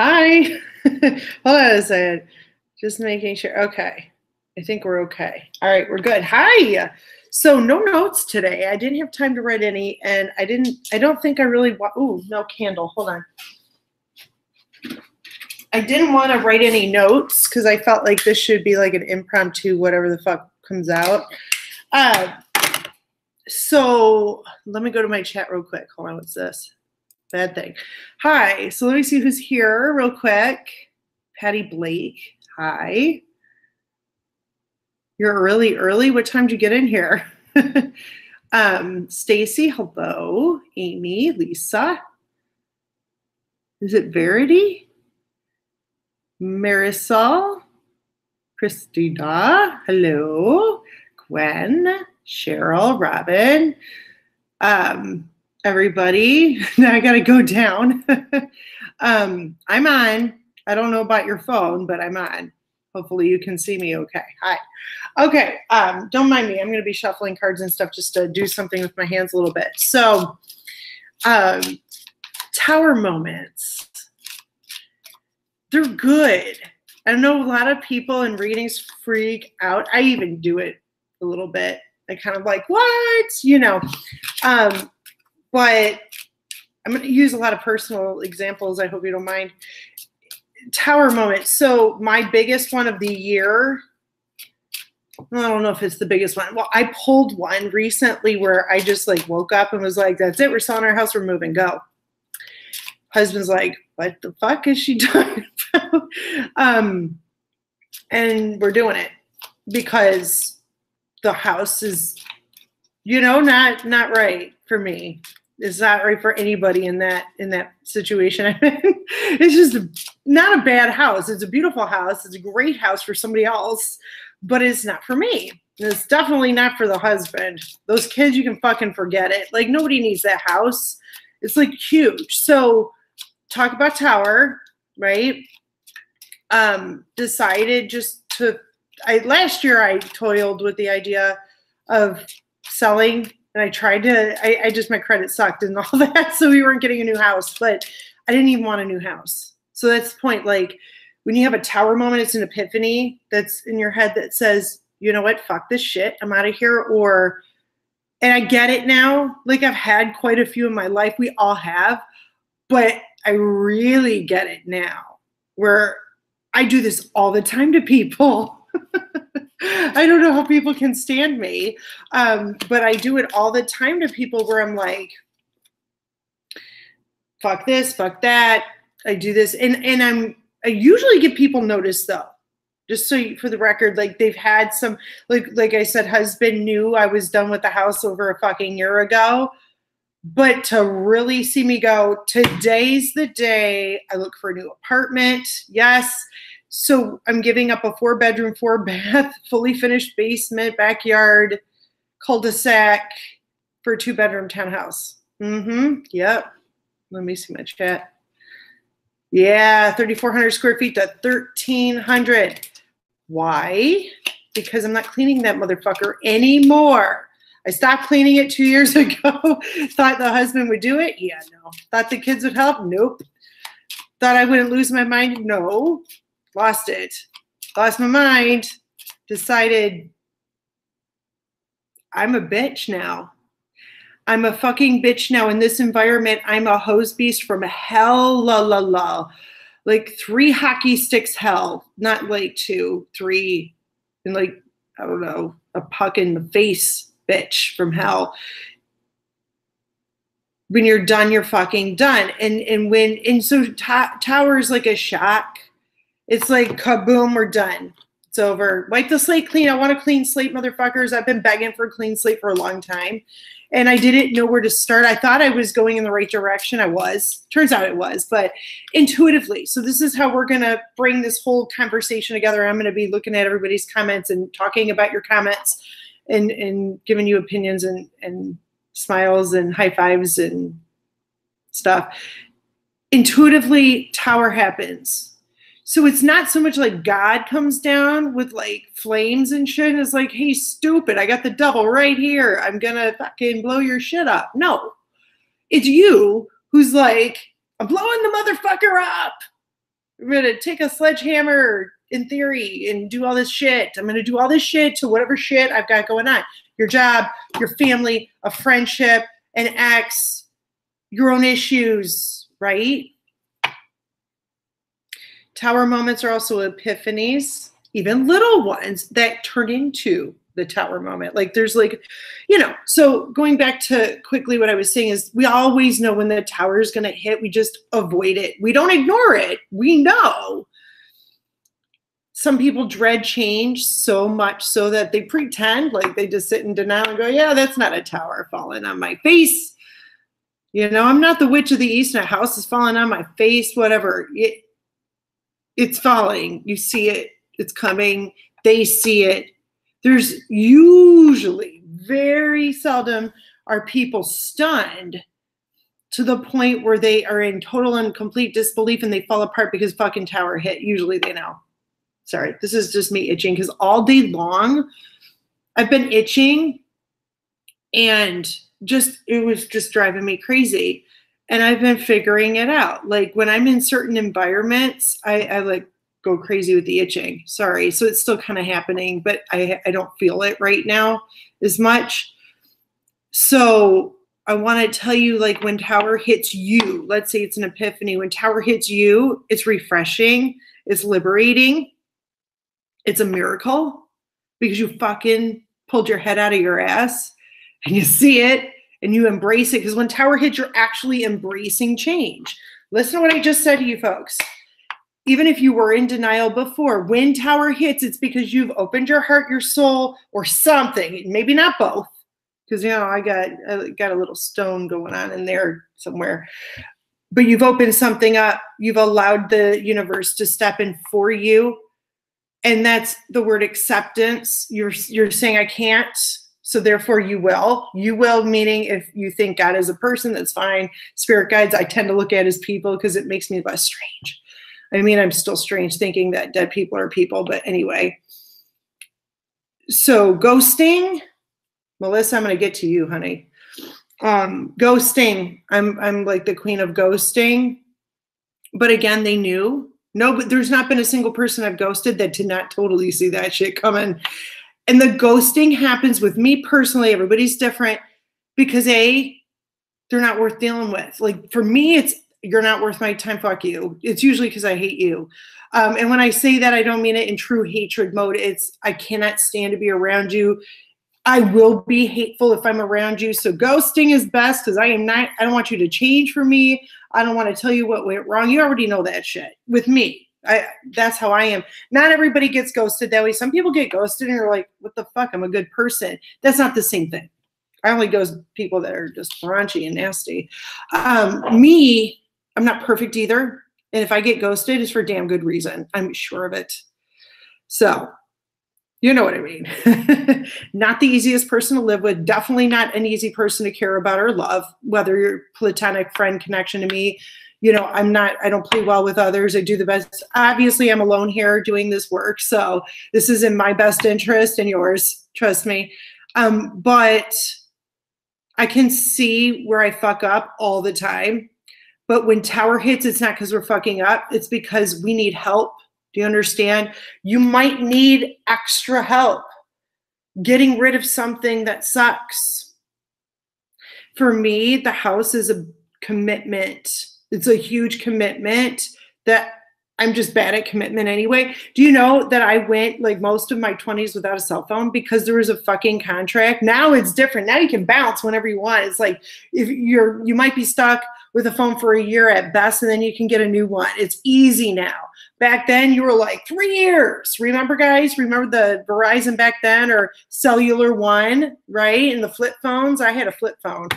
Hi. Hold on a second. Just making sure. Okay. I think we're okay. All right, we're good. Hi. So no notes today. I didn't have time to write any, and I don't think I really ooh, no candle. Hold on. I didn't want to write any notes because I felt like this should be like an impromptu, whatever the fuck comes out. So let me go to my chat real quick. Hold on, what's this? Bad thing. Hi. So let me see who's here real quick. Patty Blake. Hi. You're really early. What time did you get in here? Stacy. Hello. Amy. Lisa. Is it Verity? Marisol. Christina. Hello. Gwen. Cheryl. Robin. Everybody. Now I got to go down. I'm on. I don't know about your phone, but I'm on. Hopefully you can see me okay. Hi. Okay. Don't mind me. I'm going to be shuffling cards and stuff just to do something with my hands a little bit. So, tower moments. They're good. I know a lot of people in readings freak out. I even do it a little bit. I kind of like, what? You know. But I'm going to use a lot of personal examples. I hope you don't mind. Tower moments. So my biggest one of the year, I don't know if it's the biggest one. Well, I pulled one recently where I just like woke up and was like, that's it. We're selling our house. We're moving. Go. Husband's like, what the fuck is she talking about? And we're doing it because the house is, you know, not right for me. It's not right for anybody in that situation I'm in. It's just not a bad house. It's a beautiful house. It's a great house for somebody else, but it's not for me. And it's definitely not for the husband. Those kids, you can fucking forget it. Like nobody needs that house. It's like huge. So talk about tower, right? Decided just to, last year I toiled with the idea of selling. And I tried to, I just, my credit sucked and all that. So we weren't getting a new house, but I didn't even want a new house. So that's the point. Like when you have a tower moment, it's an epiphany that's in your head that says, you know what, fuck this shit. I'm out of here. And I get it now. Like I've had quite a few in my life. We all have, but I really get it now where I do this all the time to people. I don't know how people can stand me, but I do it all the time to people where I'm like, fuck this, fuck that. I do this. And I usually give people notice though, just so for the record, like they've had some, like I said, husband knew I was done with the house over a fucking year ago, but to really see me go, today's the day I look for a new apartment. Yes. So I'm giving up a 4-bedroom, 4-bath, fully finished basement, backyard, cul-de-sac for a 2-bedroom townhouse. Yep. Let me see my chat. Yeah, 3,400 square feet to 1,300. Why? Because I'm not cleaning that motherfucker anymore. I stopped cleaning it 2 years ago. Thought the husband would do it? Yeah, no. Thought the kids would help? Nope. Thought I wouldn't lose my mind? No. Lost it. Lost my mind. Decided I'm a bitch now. I'm a fucking bitch now in this environment. I'm a hose beast from hell, la la la. Like 3 hockey sticks hell. Not like 2, 3, and like, I don't know, a puck in the face bitch from hell. When you're done, you're fucking done. And so tower is like a shock. It's like, kaboom, we're done. It's over. Wipe the slate clean. I want a clean slate, motherfuckers. I've been begging for a clean slate for a long time. And I didn't know where to start. I thought I was going in the right direction. I was. Turns out it was, but intuitively. So this is how we're going to bring this whole conversation together. I'm going to be looking at everybody's comments and talking about your comments and giving you opinions and smiles and high fives and stuff. Intuitively, tower happens. So it's not so much like God comes down with like flames and shit. It's like, hey, stupid, I got the devil right here. I'm going to fucking blow your shit up. No, it's you who's like, I'm blowing the motherfucker up. I'm going to take a sledgehammer in theory and do all this shit. I'm going to do all this shit to whatever shit I've got going on. Your job, your family, a friendship, an ex, your own issues, right? Tower moments are also epiphanies, even little ones that turn into the tower moment. Like there's like, you know, so going back to quickly what I was saying is we always know when the tower is going to hit. We just avoid it. We don't ignore it. We know. Some people dread change so much so that they pretend like they just sit in denial and go, yeah, that's not a tower falling on my face. You know, I'm not the witch of the east and a house is falling on my face, whatever. It's falling. You see it. It's coming. They see it. There's usually, very seldom are people stunned to the point where they are in total and complete disbelief and they fall apart because fucking tower hit. Usually they know. Sorry, this is just me itching because all day long I've been itching and it was just driving me crazy. And I've been figuring it out. Like when I'm in certain environments, I like go crazy with the itching. Sorry. So it's still kind of happening, but I don't feel it right now as much. So I want to tell you, like when tower hits you, let's say it's an epiphany. When tower hits you, it's refreshing. It's liberating. It's a miracle because you fucking pulled your head out of your ass and you see it and you embrace it. Because when tower hits, you're actually embracing change. Listen to what I just said to you folks. Even if you were in denial before, when tower hits, it's because you've opened your heart, your soul, or something. Maybe not both. Because, you know, I got a little stone going on in there somewhere. But you've opened something up. You've allowed the universe to step in for you. And that's the word acceptance. You're saying, I can't. So therefore you will. You will, meaning if you think God is a person, that's fine. Spirit guides, I tend to look at as people because it makes me less strange. I mean, I'm still strange thinking that dead people are people, but anyway. So ghosting, Melissa, I'm going to get to you, honey. Ghosting, I'm like the queen of ghosting. But again, they knew. No, but there's not been a single person I've ghosted that did not totally see that shit coming. And the ghosting happens with me personally. Everybody's different because they're not worth dealing with. Like for me, it's, you're not worth my time, fuck you. It's usually because I hate you. And when I say that, I don't mean it in true hatred mode. It's, I cannot stand to be around you. I will be hateful if I'm around you. So ghosting is best because I don't want you to change for me. I don't want to tell you what went wrong. You already know that shit with me. That's how I am. Not everybody gets ghosted that way. Some people get ghosted and you're like, what the fuck? I'm a good person. That's not the same thing. I only ghost people that are just raunchy and nasty. Me, I'm not perfect either. And if I get ghosted, it's for damn good reason. I'm sure of it. So, you know what I mean. Not the easiest person to live with. Definitely not an easy person to care about or love, whether you're platonic friend connection to me. You know, I don't play well with others. I do the best. Obviously, I'm alone here doing this work. So this is in my best interest and yours. Trust me. But I can see where I fuck up all the time. But when tower hits, it's not because we're fucking up. It's because we need help. Do you understand? You might need extra help getting rid of something that sucks. For me, the house is a commitment. It's a huge commitment that I'm just bad at commitment anyway. Do you know that I went like most of my 20s without a cell phone because there was a fucking contract? Now it's different. Now you can bounce whenever you want. It's like if you might be stuck with a phone for a year at best, and then you can get a new one. It's easy now. Back then, you were like 3 years. Remember, guys? Remember the Verizon back then or Cellular One, right? And the flip phones? I had a flip phone,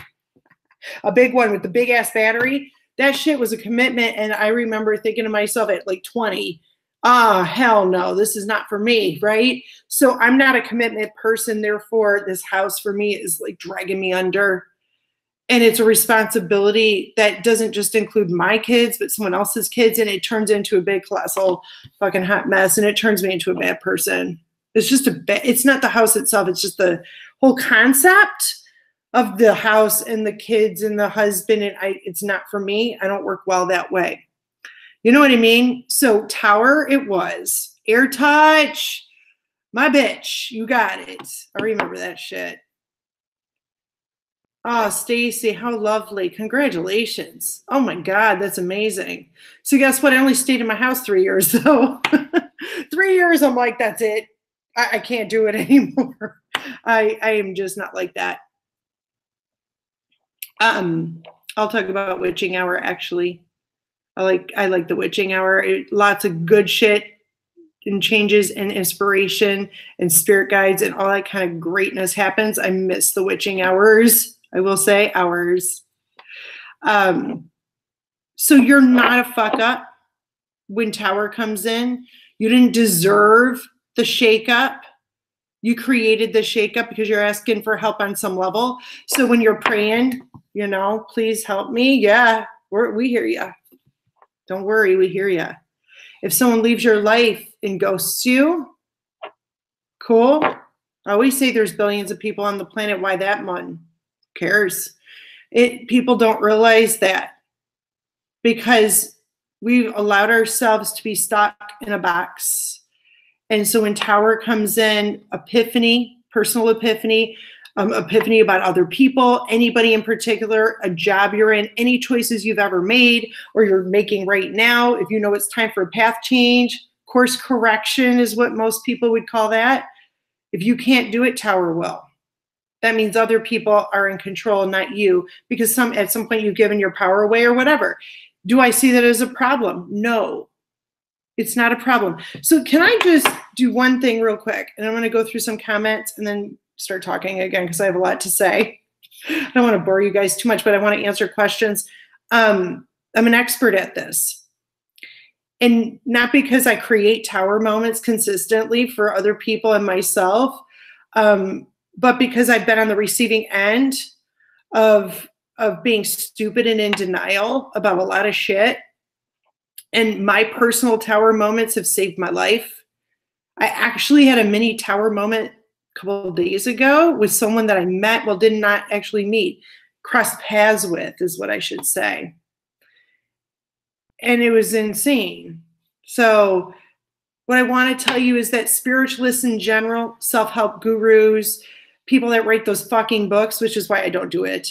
a big one with the big-ass battery. That shit was a commitment, and I remember thinking to myself at like 20, hell no, this is not for me, right? So I'm not a commitment person. Therefore, this house for me is like dragging me under. And it's a responsibility that doesn't just include my kids, but someone else's kids. And it turns into a big, colossal fucking hot mess. And it turns me into a bad person. It's just it's not the house itself. It's just the whole concept of the house and the kids and the husband. And it's not for me. I don't work well that way. You know what I mean? So Tower, it was. Air Touch, my bitch, you got it. I remember that shit. Oh, Stacy, how lovely. Congratulations. Oh my God, that's amazing. So guess what? I only stayed in my house 3 years though. 3 years, I'm like, that's it. I can't do it anymore. I am just not like that. I'll talk about witching hour actually. I like the witching hour. Lots of good shit and changes and inspiration and spirit guides and all that kind of greatness happens. I miss the witching hours. I will say hours. So you're not a fuck up when Tower comes in. You didn't deserve the shakeup. You created the shakeup because you're asking for help on some level. So when you're praying, you know, please help me. Yeah, we hear you. Don't worry, we hear you. If someone leaves your life and ghosts you, cool. I always say there's billions of people on the planet. Why that one? Who cares? People don't realize that because we've allowed ourselves to be stuck in a box. And so when Tower comes in, epiphany, personal epiphany, epiphany about other people, anybody in particular, a job you're in, any choices you've ever made or you're making right now, if you know it's time for a path change, course correction is what most people would call that. If you can't do it, Tower will. That means other people are in control, not you, because at some point you've given your power away or whatever. Do I see that as a problem? No, it's not a problem. So can I just do one thing real quick? And I'm going to go through some comments and then start talking again because I have a lot to say. I don't want to bore you guys too much, but I want to answer questions. I'm an expert at this. And not because I create Tower moments consistently for other people and myself, but because I've been on the receiving end of being stupid and in denial about a lot of shit. And my personal Tower moments have saved my life. I actually had a mini Tower moment a couple of days ago with someone that I met, well, did not actually meet, crossed paths with is what I should say. And it was insane. So what I want to tell you is that spiritualists in general, self-help gurus, people that write those fucking books, which is why I don't do it,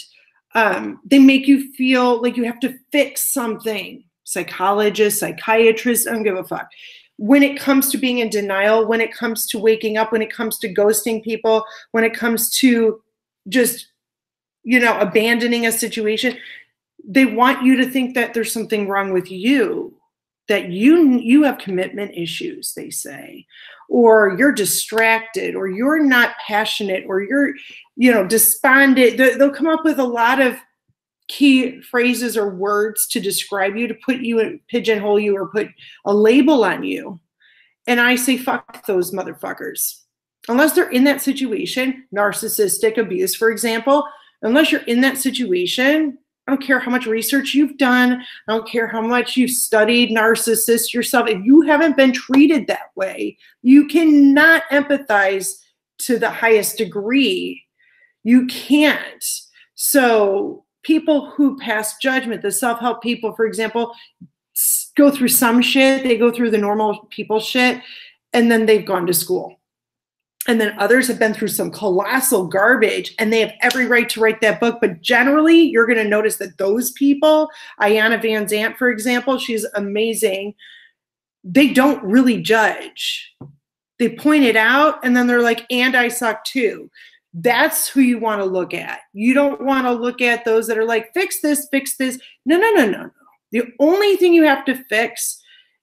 they make you feel like you have to fix something. Psychologists, psychiatrists, I don't give a fuck. When it comes to being in denial, when it comes to waking up, when it comes to ghosting people, when it comes to just, you know, abandoning a situation, they want you to think that there's something wrong with you, that you have commitment issues, they say, or you're distracted, or you're not passionate, or you're, you know, despondent. They'll come up with a lot of key phrases or words to describe you, to put you in, pigeonhole you, or put a label on you. And I say, fuck those motherfuckers. Unless they're in that situation, narcissistic abuse, for example, unless you're in that situation, I don't care how much research you've done. I don't care how much you've studied narcissists yourself. If you haven't been treated that way, you cannot empathize to the highest degree. You can't. So people who pass judgment, the self-help people, for example, go through some shit. They go through the normal people shit, and then they've gone to school. And then others have been through some colossal garbage, and they have every right to write that book. But generally, you're going to notice that those people, Ayanna Van Zandt, for example, she's amazing. They don't really judge. They point it out, and then they're like, and I suck too. That's who you want to look at. You don't want to look at those that are like, fix this, fix this. No, no, no, no, no. The only thing you have to fix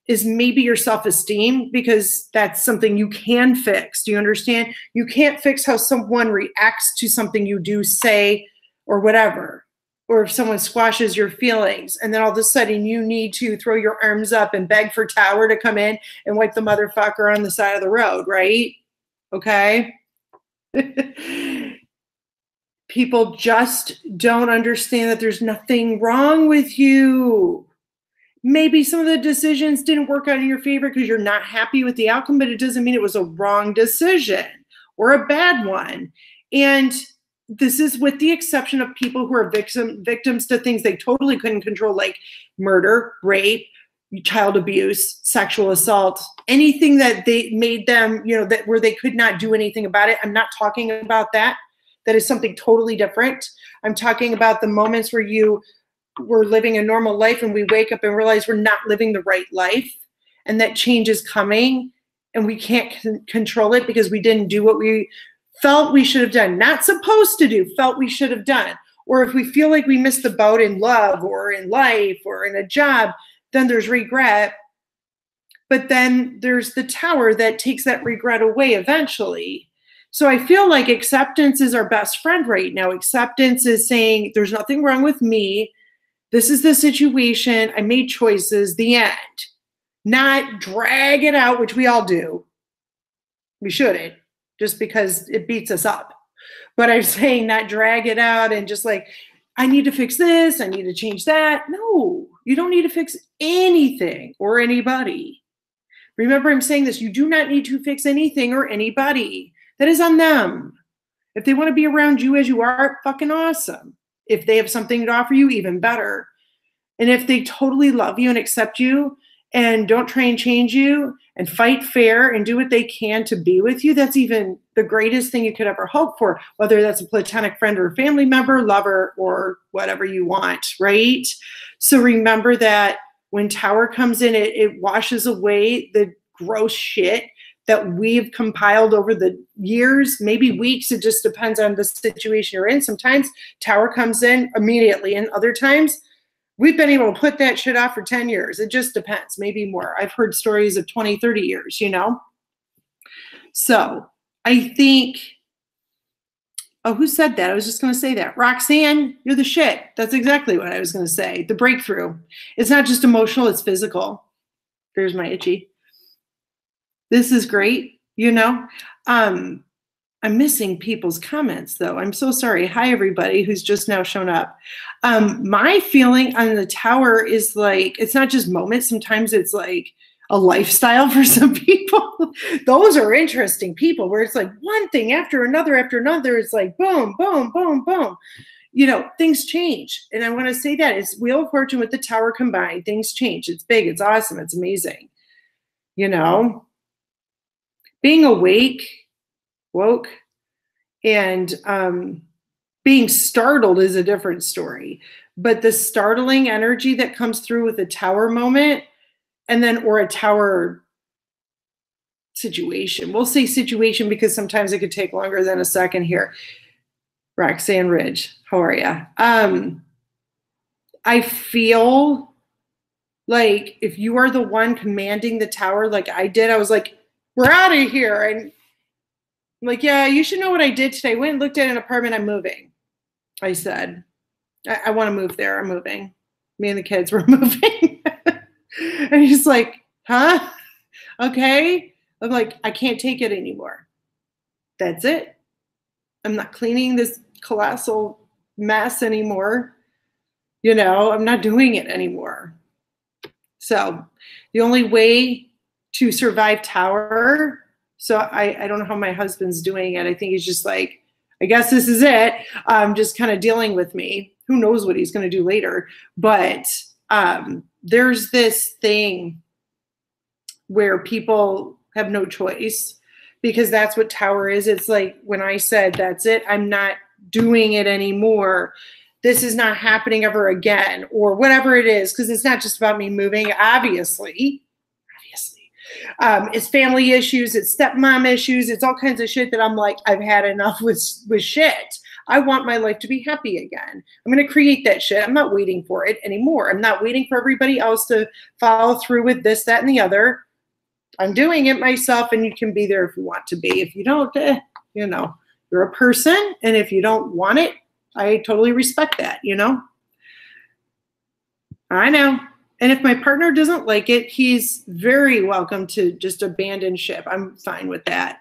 is maybe your self-esteem, because that's something you can fix. Do you understand? You can't fix how someone reacts to something you do, say, or whatever. Or if someone squashes your feelings, and then all of a sudden you need to throw your arms up and beg for Tower to come in and wipe the motherfucker on the side of the road, right? Okay? People just don't understand that there's nothing wrong with you. Maybe some of the decisions didn't work out in your favor because you're not happy with the outcome, but it doesn't mean it was a wrong decision or a bad one. And this is with the exception of people who are victims to things they totally couldn't control, like murder, rape, child abuse, sexual assault, anything that they made them, that where they could not do anything about it. I'm not talking about that. That is something totally different. I'm talking about the moments where you were living a normal life and we wake up and realize we're not living the right life and that change is coming and we can't control it because we didn't do what we felt we should have done, not supposed to do, felt we should have done. Or if we feel like we missed the boat in love or in life or in a job, then there's regret. But then there's the tower that takes that regret away eventually. So I feel like acceptance is our best friend right now. Acceptance is saying there's nothing wrong with me. This is the situation. I made choices, the end. Not drag it out, which we all do. We shouldn't, just because it beats us up. But I'm saying not drag it out and just like, I need to fix this, I need to change that. No, you don't need to fix anything or anybody. Remember, I'm saying this, you do not need to fix anything or anybody. That is on them. If they want to be around you as you are, fucking awesome. If they have something to offer you, even better. And if they totally love you and accept you and don't try and change you and fight fair and do what they can to be with you, that's even the greatest thing you could ever hope for, whether that's a platonic friend or a family member, lover, or whatever you want, right? So remember that when Tower comes in, it washes away the gross shit that we've compiled over the years, maybe weeks. It just depends on the situation you're in. Sometimes Tower comes in immediately, and other times we've been able to put that shit off for 10 years. It just depends, maybe more. I've heard stories of 20, 30 years, So I think, oh, who said that? I was just going to say that. Roxanne, you're the shit. That's exactly what I was going to say. The breakthrough. It's not just emotional, it's physical. There's my itchy. This is great, I'm missing people's comments, though. I'm so sorry. Hi, everybody who's just now shown up. My feeling on the Tower is like, it's not just moments. Sometimes it's like a lifestyle for some people. Those are interesting people where it's like one thing after another. It's like boom, boom, boom, boom. Things change. And I want to say that it's Wheel of Fortune with the Tower combined. Things change. It's big. It's awesome. It's amazing. Being woke, and being startled is a different story. But the startling energy that comes through with a Tower moment, and then, or a Tower situation. We'll say situation because sometimes it could take longer than a second here. Roxanne Ridge, how are you? I feel like if you are the one commanding the Tower like I did, I was like, we're out of here. And I'm like, yeah, you should know what I did today. I went and looked at an apartment. I'm moving. I said, I want to move there. I'm moving. Me and the kids were moving. And he's like, huh? Okay. I'm like, I can't take it anymore. That's it. I'm not cleaning this colossal mess anymore. I'm not doing it anymore. So the only way to survive Tower, so I don't know how my husband's doing it. I think he's just like, I guess this is it. Just kind of dealing with me. Who knows what he's going to do later. But there's this thing where people have no choice because that's what Tower is. It's like when I said, that's it, I'm not doing it anymore. This is not happening ever again, or whatever it is, because it's not just about me moving, obviously. It's family issues, it's stepmom issues, it's all kinds of shit that I'm like, I've had enough with shit. I want my life to be happy again. I'm going to create that shit. I'm not waiting for it anymore. I'm not waiting for everybody else to follow through with this, that, and the other. I'm doing it myself, and you can be there if you want to be. If you don't, you're a person, and if you don't want it, I totally respect that, I know. And if my partner doesn't like it, he's very welcome to just abandon ship. I'm fine with that.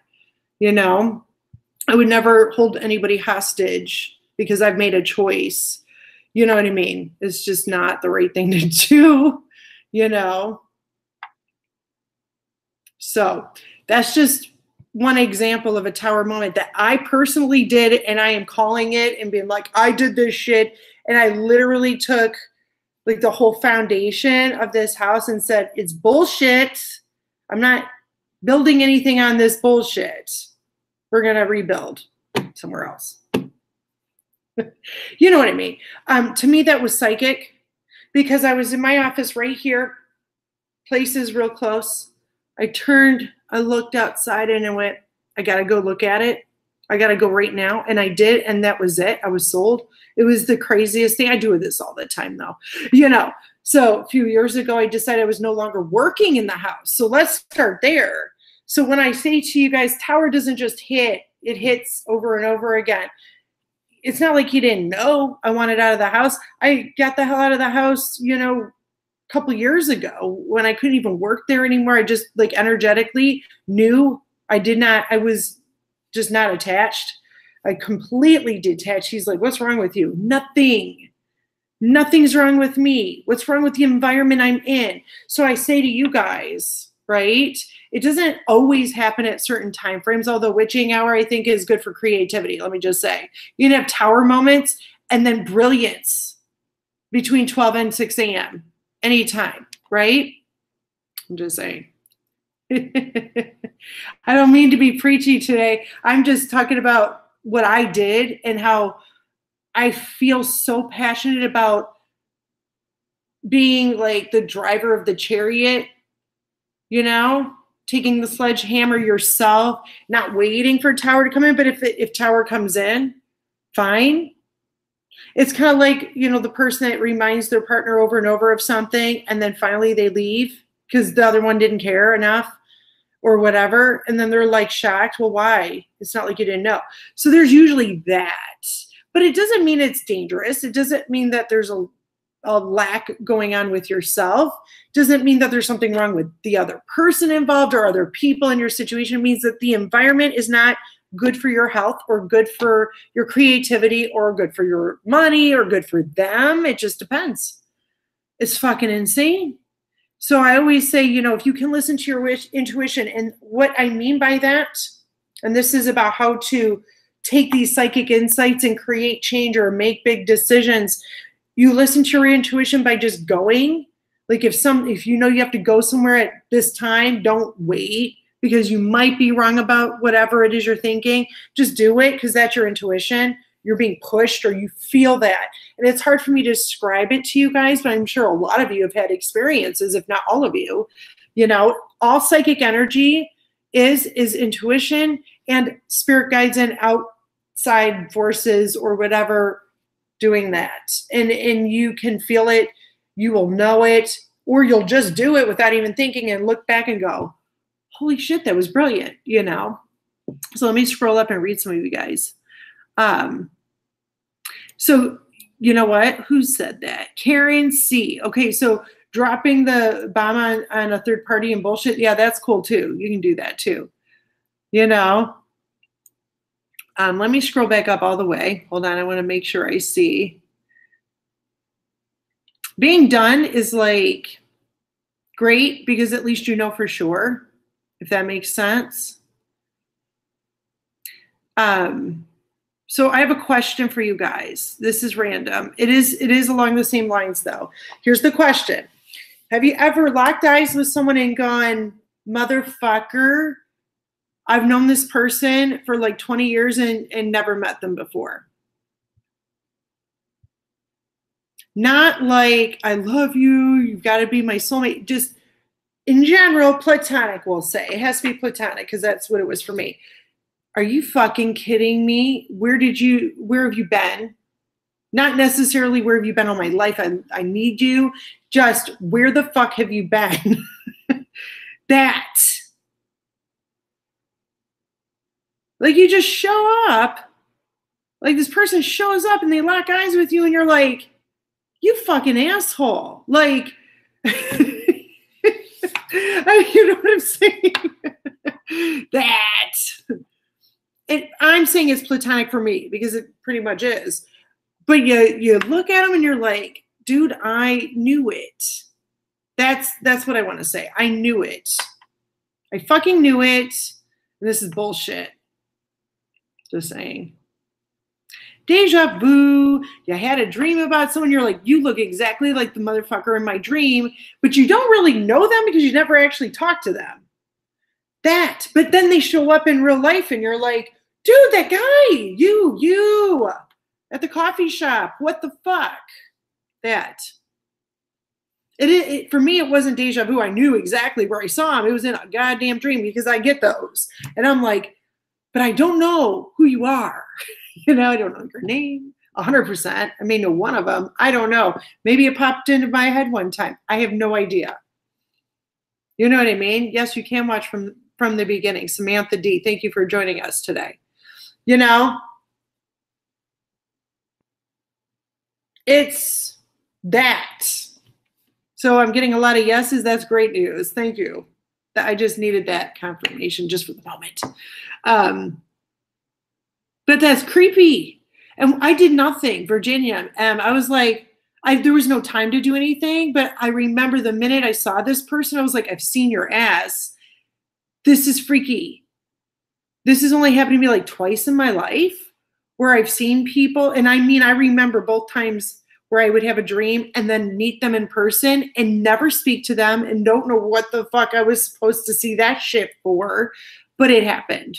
I would never hold anybody hostage because I've made a choice. You know what I mean? It's just not the right thing to do, So that's just one example of a Tower moment that I personally did, and I am calling it and being like, I did this shit. And I literally took like the whole foundation of this house and said, it's bullshit. I'm not building anything on this bullshit. We're going to rebuild somewhere else. You know what I mean? To me, that was psychic because I was in my office right here, places real close. I turned, I looked outside and I went, I got to go look at it. I got to go right now. And I did. And that was it. I was sold. It was the craziest thing. I do this all the time though, you know? So a few years ago, I decided I was no longer working in the house. So let's start there. So when I say to you guys, tower doesn't just hit, it hits over and over again. It's not like you didn't know I wanted out of the house. I got the hell out of the house, you know, a couple years ago when I couldn't even work there anymore. I just like energetically knew I was just not attached. I completely detached. He's like, what's wrong with you? Nothing. Nothing's wrong with me. What's wrong with the environment I'm in? So I say to you guys, right? It doesn't always happen at certain time frames, although witching hour, I think, is good for creativity. Let me just say. You can have tower moments and then brilliance between 12 and 6 a.m. anytime, right? I'm just saying. I don't mean to be preachy today. I'm just talking about what I did and how I feel so passionate about being like the driver of the chariot, you know, taking the sledgehammer yourself, not waiting for tower to come in. But if tower comes in, fine. It's kind of like, you know, the person that reminds their partner over and over of something and then finally they leave because the other one didn't care enough or whatever. And then they're like shocked. Well, why? It's not like you didn't know. So there's usually that. But it doesn't mean it's dangerous. It doesn't mean that there's a lack going on with yourself. Doesn't mean that there's something wrong with the other person involved or other people in your situation. It means that the environment is not good for your health or good for your creativity or good for your money or good for them. It just depends. It's fucking insane. So I always say, you know, if you can listen to your intuition, and what I mean by that, and this is about how to take these psychic insights and create change or make big decisions. You listen to your intuition by just going. Like if you know you have to go somewhere at this time, don't wait because you might be wrong about whatever it is you're thinking. Just do it because that's your intuition. You're being pushed or you feel that. And it's hard for me to describe it to you guys, but I'm sure a lot of you have had experiences, if not all of you. You know, all psychic energy is intuition and spirit guides and outside forces or whatever doing that. And you can feel it, you will know it, or you'll just do it without even thinking and look back and go, holy shit, that was brilliant, you know? So let me scroll up and read some of you guys. So you know what? Who said that? Karen C. Okay, so dropping the bomb on a third party and bullshit, yeah, that's cool too. You can do that too. You know? Let me scroll back up all the way. Hold on, I want to make sure I see. Being done is like great because at least you know for sure, if that makes sense. So I have a question for you guys. This is random. It is along the same lines though. Here's the question. Have you ever locked eyes with someone and gone, motherfucker, I've known this person for like 20 years and never met them before? Not like, I love you, you've got to be my soulmate. Just in general, platonic, we'll say. It has to be platonic because that's what it was for me. Are you fucking kidding me? Where have you been? Not necessarily where have you been all my life. I need you. Just where the fuck have you been? That. Like you just show up, like this person shows up and they lock eyes with you and you're like, you fucking asshole. Like, you know what I'm saying? That. I'm saying it's platonic for me because it pretty much is. But you look at them and you're like, dude, I knew it. That's what I want to say. I knew it. I fucking knew it. And this is bullshit. Just saying. deja vu. You had a dream about someone. You're like, you look exactly like the motherfucker in my dream, but you don't really know them because you never actually talked to them. But then they show up in real life and you're like, dude, that guy, you at the coffee shop. What the fuck? For me, it wasn't deja vu. I knew exactly where I saw him. It was in a goddamn dream because I get those. And I'm like, but I don't know who you are. I don't know your name 100%. I may know one of them. I don't know. Maybe it popped into my head one time. I have no idea. You know what I mean? Yes, you can watch from the beginning. Samantha D, thank you for joining us today. It's that. So I'm getting a lot of yeses. That's great news. Thank you. I just needed that confirmation just for the moment. But that's creepy. And I did nothing, Virginia. I was like, there was no time to do anything, but I remember the minute I saw this person, I was like, I've seen your ass. This is freaky. This has only happened to me like twice in my life where I've seen people. And I remember both times where I would have a dream and then meet them in person and never speak to them and don't know what the fuck I was supposed to see that shit for, but it happened.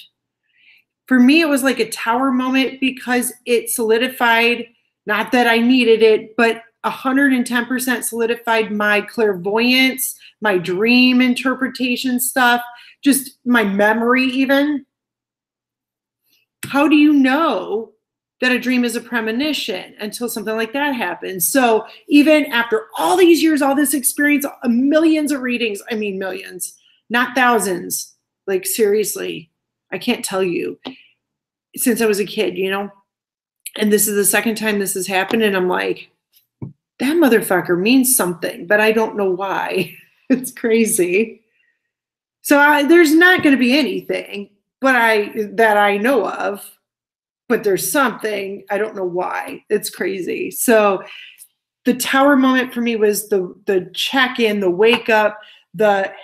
For me, it was like a tower moment because it solidified, not that I needed it, but 110% solidified my clairvoyance, my dream interpretation stuff, just my memory even. How do you know that a dream is a premonition until something like that happens? So even after all these years, all this experience, millions of readings, millions, not thousands, like seriously, I can't tell you, since I was a kid, and this is the second time this has happened. And I'm like, that motherfucker means something, but I don't know why. It's crazy. So there's not going to be anything that I know of, but there's something, I don't know why. It's crazy. So the tower moment for me was the check-in, the wake up,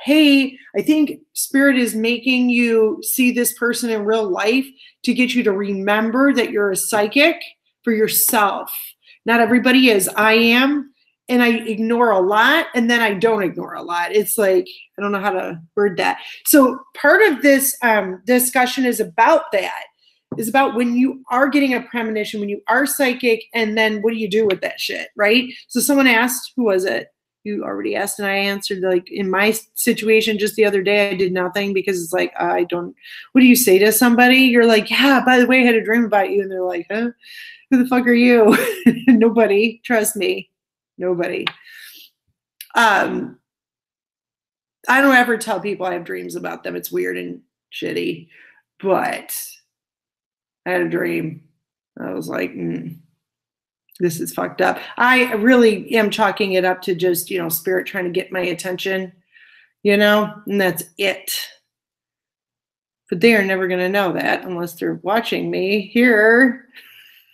hey, I think spirit is making you see this person in real life to get you to remember that you're a psychic for yourself. Not everybody is. I am. And I ignore a lot, and then I don't ignore a lot. It's like, I don't know how to word that. So part of this discussion is about that. Is about when you are getting a premonition, when you are psychic, and then what do you do with that shit, right? So someone asked, who was it? You already asked, and I answered. Like in my situation just the other day, I did nothing because it's like, what do you say to somebody? You're like, yeah, by the way, I had a dream about you. And they're like, huh? Who the fuck are you? Nobody, trust me. Nobody. I don't ever tell people I have dreams about them. It's weird and shitty, but I had a dream. I was like, this is fucked up. I really am chalking it up to just, spirit trying to get my attention, and that's it. But they are never going to know that unless they're watching me here.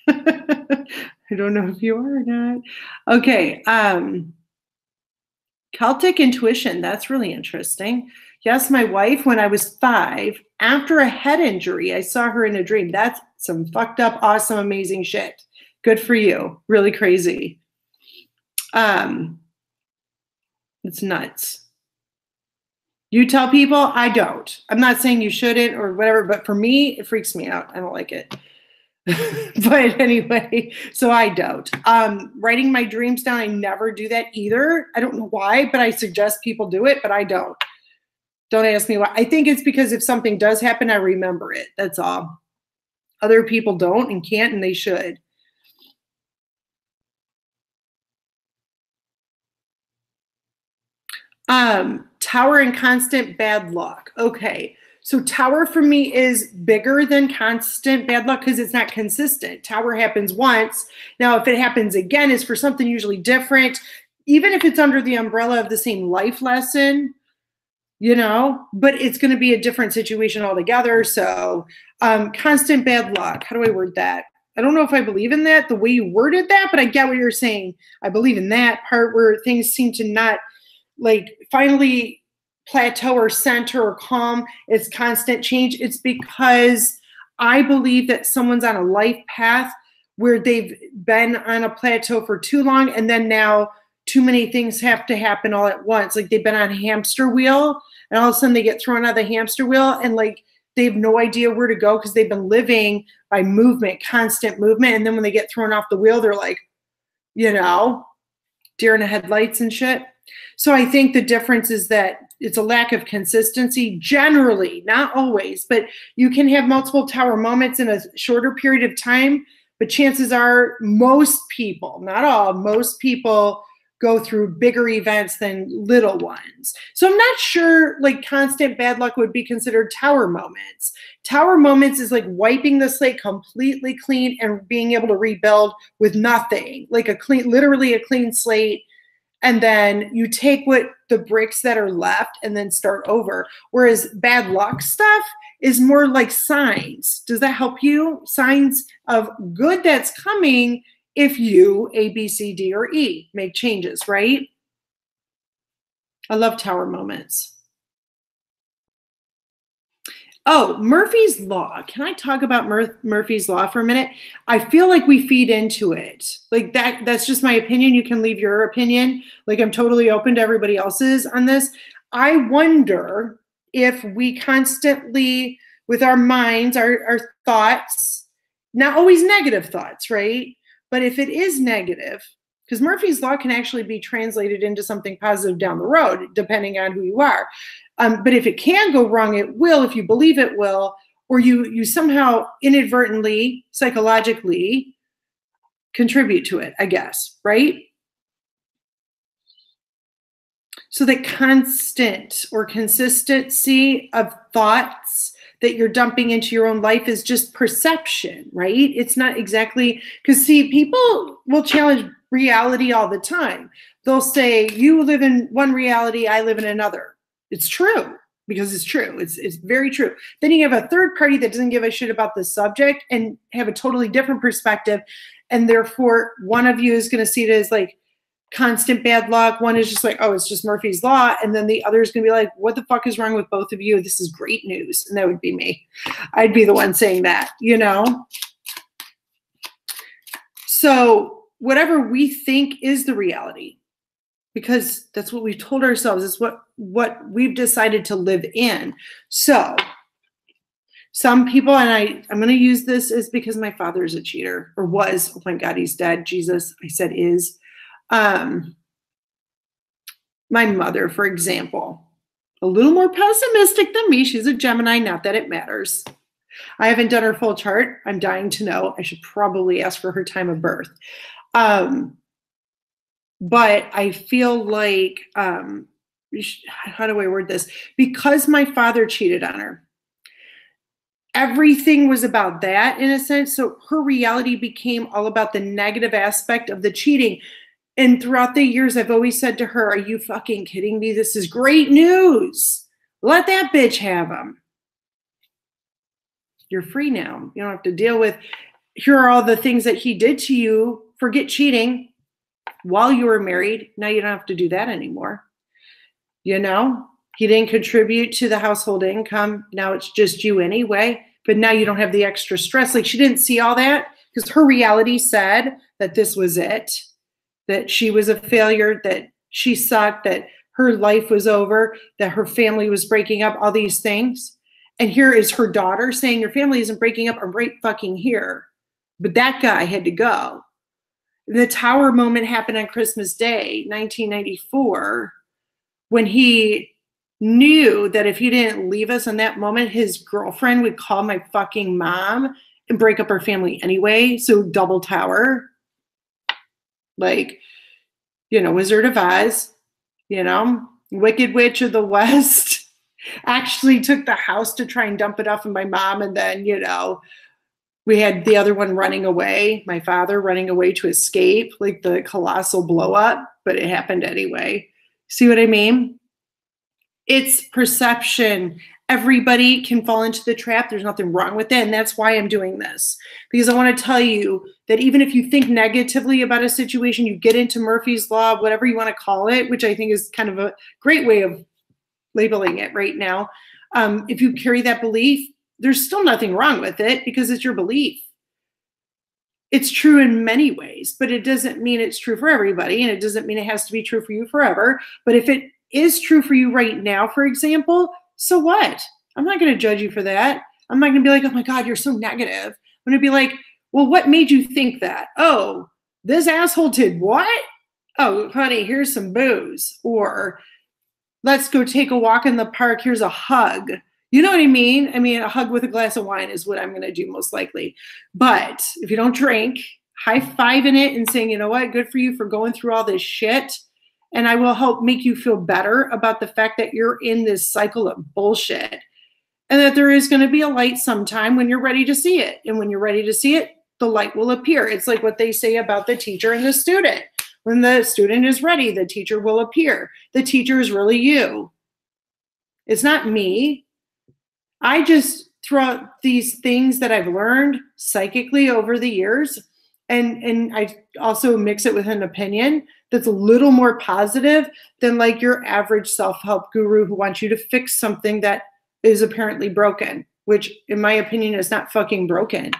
I don't know if you are or not. Okay. Celtic intuition. That's really interesting. Yes, my wife, when I was 5, after a head injury, I saw her in a dream. That's some fucked up, awesome, amazing shit. Good for you. Really crazy. It's nuts. You tell people? I don't. I'm not saying you shouldn't or whatever, but for me, it freaks me out. I don't like it. But anyway, so I don't. Writing my dreams down, I never do that either. I don't know why, but I suggest people do it, but I don't. Don't ask me why. I think it's because if something does happen, I remember it. That's all. Other people don't and can't, and they should. Tower and constant bad luck. Okay. So tower for me is bigger than constant bad luck because it's not consistent. Tower happens once. Now, if it happens again, it's for something usually different, even if it's under the umbrella of the same life lesson, but it's going to be a different situation altogether. So constant bad luck. How do I word that? I don't know if I believe in that, the way you worded that, but I get what you're saying. I believe in that part where things seem to not finally plateau or center or calm. It's constant change. It's because I believe that someone's on a life path where they've been on a plateau for too long, and then now too many things have to happen all at once. Like they've been on a hamster wheel, and all of a sudden they get thrown out of the hamster wheel, and like they have no idea where to go because they've been living by movement, constant movement. And then when they get thrown off the wheel, they're like, deer in the headlights and shit. So I think the difference is that it's a lack of consistency generally, not always, but you can have multiple tower moments in a shorter period of time. But chances are most people, not all, most people go through bigger events than little ones. So I'm not sure like constant bad luck would be considered tower moments. Tower moments is like wiping the slate completely clean and being able to rebuild with nothing, like literally a clean slate. And then you take what the bricks that are left and then start over. Whereas bad luck stuff is more like signs. Does that help you? Signs of good that's coming if you, A, B, C, D, or E, make changes, right? I love tower moments. Oh, Murphy's Law. Can I talk about Murphy's Law for a minute? I feel like we feed into it. Like that's just my opinion. You can leave your opinion. Like I'm totally open to everybody else's on this. I wonder if we constantly, with our minds, our thoughts, not always negative thoughts, right? But if it is negative, because Murphy's Law can actually be translated into something positive down the road, depending on who you are. But if it can go wrong, it will, if you believe it will, or you somehow inadvertently, psychologically contribute to it, I guess, right? So the constant or consistency of thoughts that you're dumping into your own life is just perception, right? It's not exactly, because see, people will challenge reality all the time. They'll say, you live in one reality, I live in another. It's true, because it's true. It's very true. Then you have a third party that doesn't give a shit about the subject and have a totally different perspective. And therefore, one of you is going to see it as like constant bad luck. One is just like, oh, it's just Murphy's Law. And then the other is going to be like, what the fuck is wrong with both of you? This is great news. And that would be me. I'd be the one saying that, So whatever we think is the reality, because that's what we've told ourselves. It's what we've decided to live in. So some people, and I'm going to use this is because my father is a cheater, or was. Oh my God, he's dead. Jesus, I said is. My mother, for example, a little more pessimistic than me. She's a Gemini, not that it matters. I haven't done her full chart. I'm dying to know. I should probably ask for her time of birth. But I feel like, how do I word this? Because my father cheated on her, everything was about that in a sense. So her reality became all about the negative aspect of the cheating. And throughout the years, I've always said to her, are you fucking kidding me? This is great news. Let that bitch have him. You're free now. You don't have to deal with, here are all the things that he did to you. Forget cheating. While you were married, now you don't have to do that anymore. He didn't contribute to the household income. Now it's just you anyway. But now you don't have the extra stress. Like she didn't see all that because her reality said that this was it, that she was a failure, that she sucked, that her life was over, that her family was breaking up, all these things. And here is her daughter saying, your family isn't breaking up. I'm right fucking here. But that guy had to go. The tower moment happened on Christmas Day, 1994, when he knew that if he didn't leave us in that moment, his girlfriend would call my fucking mom and break up our family anyway. So double tower, like, Wizard of Oz, Wicked Witch of the West, actually took the house to try and dump it off of my mom. And then, we had the other one running away, my father running away to escape, like the colossal blow up, but it happened anyway. See what I mean? It's perception. Everybody can fall into the trap. There's nothing wrong with it. And that's why I'm doing this. Because I want to tell you that even if you think negatively about a situation, you get into Murphy's Law, whatever you want to call it, which I think is kind of a great way of labeling it right now. If you carry that belief, there's still nothing wrong with it because it's your belief. it's true in many ways, but it doesn't mean it's true for everybody. And it doesn't mean it has to be true for you forever. But if it is true for you right now, for example, so what? I'm not going to judge you for that. I'm not going to be like, oh my God, you're so negative. I'm going to be like, well, what made you think that? Oh, this asshole did what? Oh, honey, here's some booze. Or let's go take a walk in the park. Here's a hug. You know what I mean? I mean, a hug with a glass of wine is what I'm going to do most likely. But if you don't drink, high-fiving it and saying, you know what, good for you for going through all this shit. And I will help make you feel better about the fact that you're in this cycle of bullshit. And that there is going to be a light sometime when you're ready to see it. And when you're ready to see it, the light will appear. It's like what they say about the teacher and the student. When the student is ready, the teacher will appear. The teacher is really you. It's not me. I just throw out these things that I've learned psychically over the years, and I also mix it with an opinion that's a little more positive than like your average self-help guru who wants you to fix something that is apparently broken, which in my opinion is not fucking broken.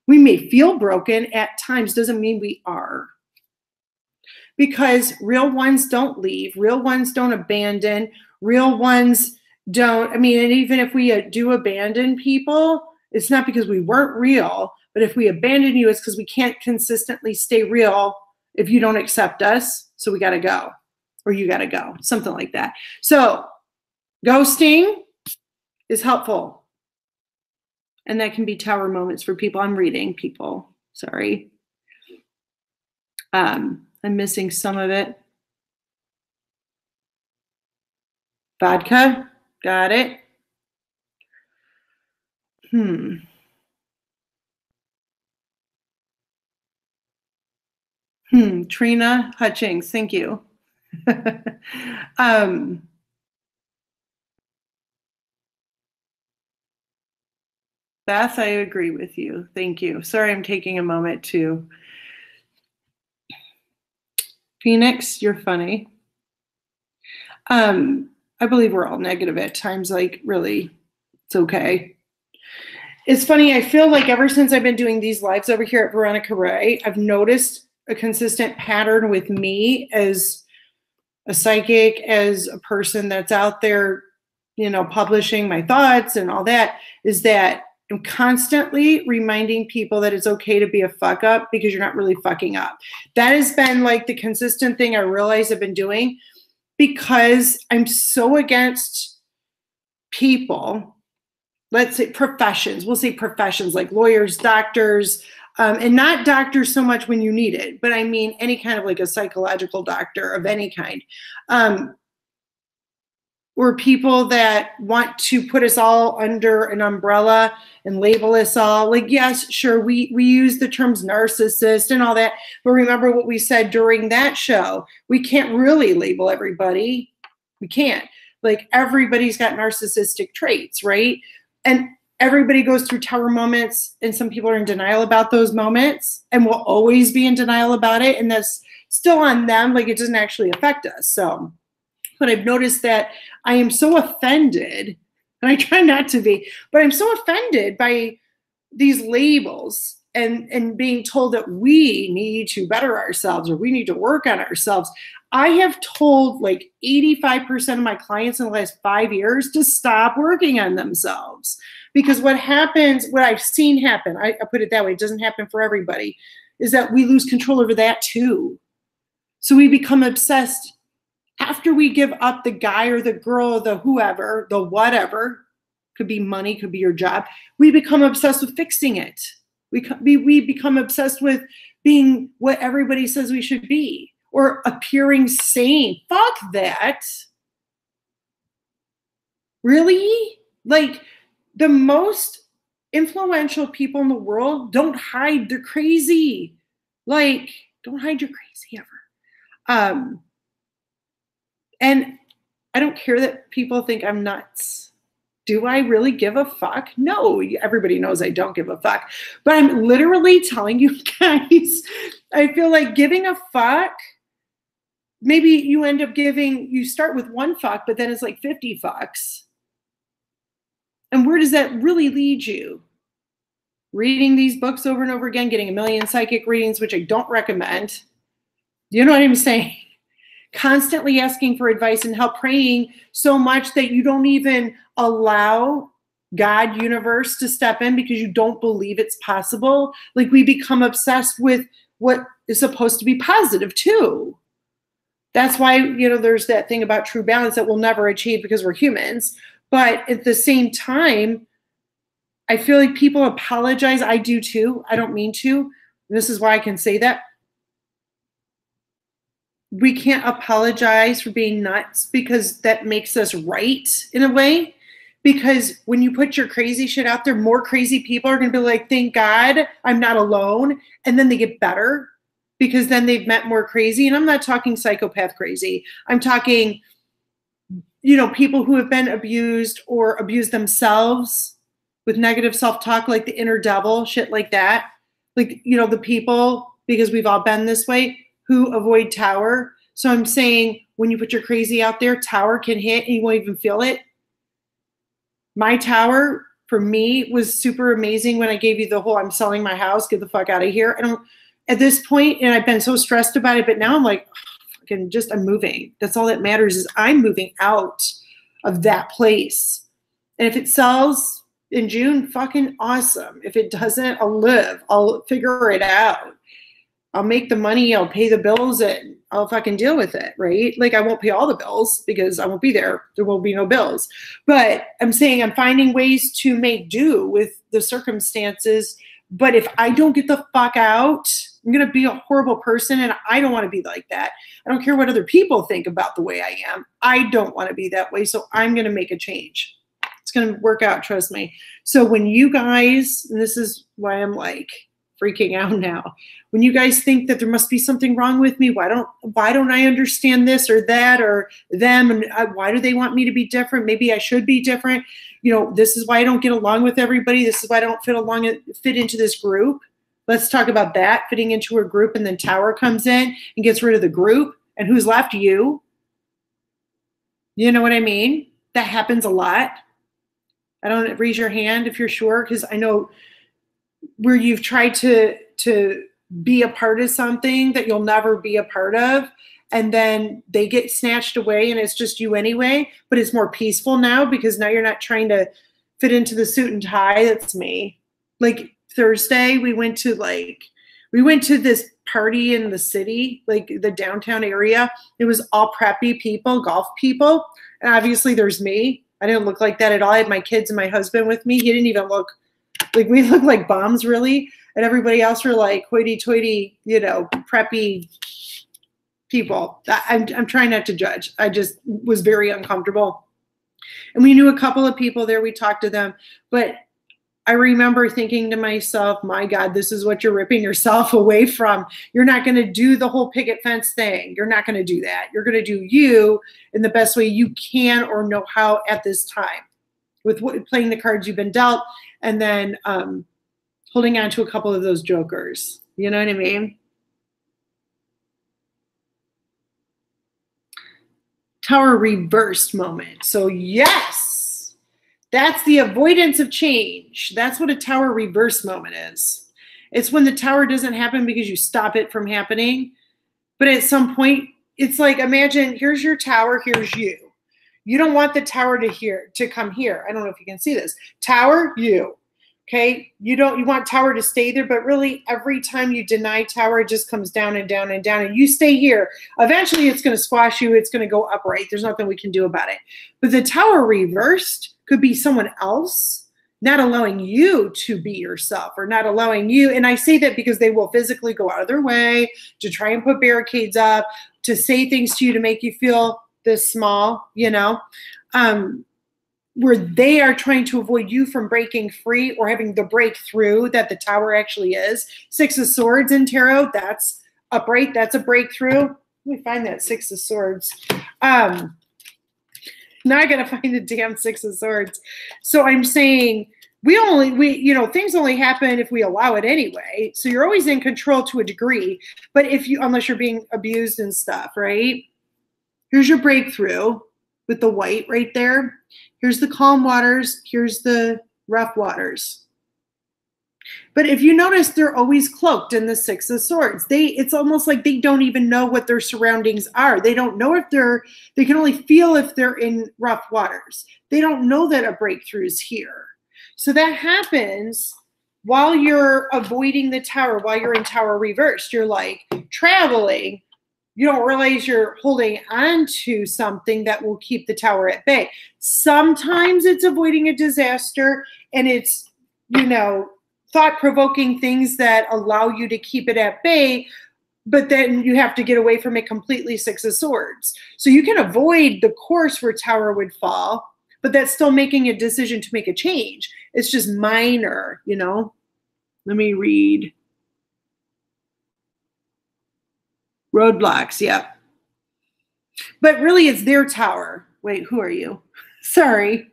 We may feel broken at times, doesn't mean we are. Because real ones don't leave, real ones don't abandon, real ones don't, I mean, and even if we do abandon people, it's not because we weren't real, but if we abandon you, it's because we can't consistently stay real if you don't accept us. So we got to go, or you got to go, something like that. So ghosting is helpful. And that can be tower moments for people. I'm reading people, sorry. I'm missing some of it. Vodka. Got it. Trina Hutchings, thank you. Beth, I agree with you. Thank you. Sorry, I'm taking a moment to. Phoenix, you're funny. I believe we're all negative at times, like really, it's okay. It's funny, I feel like ever since I've been doing these lives over here at Veronica Ray, I've noticed a consistent pattern with me as a psychic, as a person that's out there, you know, publishing my thoughts and all that, is that I'm constantly reminding people that it's okay to be a fuck up because you're not really fucking up. That has been like the consistent thing I realize I've been doing, because I'm so against people, let's say professions, we'll say professions like lawyers, doctors, and not doctors so much when you need it, but I mean any kind of like a psychological doctor of any kind, or people that want to put us all under an umbrella and label us all. Like, yes, sure, we use the terms narcissist and all that, but remember what we said during that show. We can't really label everybody. We can't. Like, everybody's got narcissistic traits, right? And everybody goes through tower moments, and some people are in denial about those moments and will always be in denial about it, and that's still on them. Like, it doesn't actually affect us. So, but I've noticed that I am so offended, and I try not to be, but I'm so offended by these labels and being told that we need to better ourselves or we need to work on ourselves. I have told like 85% of my clients in the last 5 years to stop working on themselves, because what happens, what I've seen happen, I put it that way, it doesn't happen for everybody, is that we lose control over that too. So we become obsessed. After we give up the guy or the girl or the whoever, the whatever, could be money, could be your job, we become obsessed with fixing it. We become obsessed with being what everybody says we should be, or appearing sane. Fuck that. Really? Like, the most influential people in the world don't hide they're crazy. Like, don't hide your crazy ever. And I don't care that people think I'm nuts. Do I really give a fuck? No, everybody knows I don't give a fuck. But I'm literally telling you guys, I feel like giving a fuck, maybe you end up giving, you start with one fuck, but then it's like 50 fucks. And where does that really lead you? reading these books over and over again, getting a million psychic readings, which I don't recommend. You know what I'm saying? Constantly asking for advice and help, praying so much that you don't even allow God, universe to step in because you don't believe it's possible. Like, we become obsessed with what is supposed to be positive too. That's why, you know, there's that thing about true balance that we'll never achieve because we're humans. But at the same time, I feel like people apologize. I do too. I don't mean to. This is why I can say that. We can't apologize for being nuts because that makes us right in a way. Because when you put your crazy shit out there, more crazy people are going to be like, thank God I'm not alone. And then they get better because then they've met more crazy. And I'm not talking psychopath crazy. I'm talking, you know, people who have been abused or abused themselves with negative self-talk, like the inner devil, shit like that. Like, you know, the people, because we've all been this way, who avoid tower. So I'm saying when you put your crazy out there, tower can hit and you won't even feel it. My tower for me was super amazing when I gave you the whole I'm selling my house, get the fuck out of here. I don't, at this point, and I've been so stressed about it, but now I'm like, fucking just, I'm moving. That's all that matters is I'm moving out of that place. And if it sells in June, fucking awesome. If it doesn't, I'll live. I'll figure it out. I'll make the money, I'll pay the bills, and I'll fucking deal with it, right? Like, I won't pay all the bills because I won't be there. There will be no bills. But I'm saying I'm finding ways to make do with the circumstances. But if I don't get the fuck out, I'm going to be a horrible person, and I don't want to be like that. I don't care what other people think about the way I am. I don't want to be that way, so I'm going to make a change. It's going to work out, trust me. So when you guys, and this is why I'm like freaking out now, when you guys think that there must be something wrong with me, why don't I understand this or that or them, and why do they want me to be different? Maybe I should be different. You know, this is why I don't get along with everybody. This is why I don't fit into this group. Let's talk about that, fitting into a group, and then Tower comes in and gets rid of the group, and who's left? You. You know what I mean? That happens a lot. I don't raise your hand if you're sure, because I know where you've tried to be a part of something that you'll never be a part of, and then they get snatched away and it's just you anyway, but it's more peaceful now because now you're not trying to fit into the suit and tie. That's me. Like Thursday, we went to this party in the city, like the downtown area. It was all preppy people, golf people. And obviously there's me. I didn't look like that at all. I had my kids and my husband with me. He didn't even look like, we looked like bombs really. And everybody else were like hoity-toity, you know, preppy people. I'm trying not to judge. I just was very uncomfortable. And we knew a couple of people there. We talked to them. But I remember thinking to myself, my God, this is what you're ripping yourself away from. You're not going to do the whole picket fence thing. You're not going to do that. You're going to do you in the best way you can or know how at this time with playing the cards you've been dealt, and then holding on to a couple of those jokers. You know what I mean? Tower reversed moment. So yes, that's the avoidance of change. That's what a tower reverse moment is. It's when the tower doesn't happen because you stop it from happening. But at some point, it's like, imagine here's your tower, here's you. You don't want the tower to come here. I don't know if you can see this. Tower, you. Okay, you want tower to stay there, but really every time you deny tower, it just comes down and down and down, and you stay here. Eventually it's going to squash you. It's going to go upright. There's nothing we can do about it. But the tower reversed could be someone else not allowing you to be yourself, or not allowing you. And I say that because they will physically go out of their way to try and put barricades up, to say things to you to make you feel this small, you know, where they are trying to avoid you from breaking free or having the breakthrough that the tower actually is. Six of Swords in tarot, that's upright. That's a breakthrough. Let me find that Six of Swords. Now I got to find the damn Six of Swords. So I'm saying things only happen if we allow it anyway. So you're always in control to a degree, but unless you're being abused and stuff, right? Here's your breakthrough with the white right there. Here's the calm waters. Here's the rough waters. But if you notice, they're always cloaked in the Six of Swords. It's almost like they don't even know what their surroundings are. They don't know if they can only feel if they're in rough waters. They don't know that a breakthrough is here. So that happens while you're avoiding the tower, while you're in tower reversed. You're like traveling. You don't realize you're holding on to something that will keep the tower at bay. Sometimes it's avoiding a disaster, and it's, thought-provoking things that allow you to keep it at bay, but then you have to get away from it completely, Six of Swords. So you can avoid the course where tower would fall, but that's still making a decision to make a change. It's just minor, Let me read. Roadblocks, yeah. But really, it's their tower. Wait, who are you? Sorry.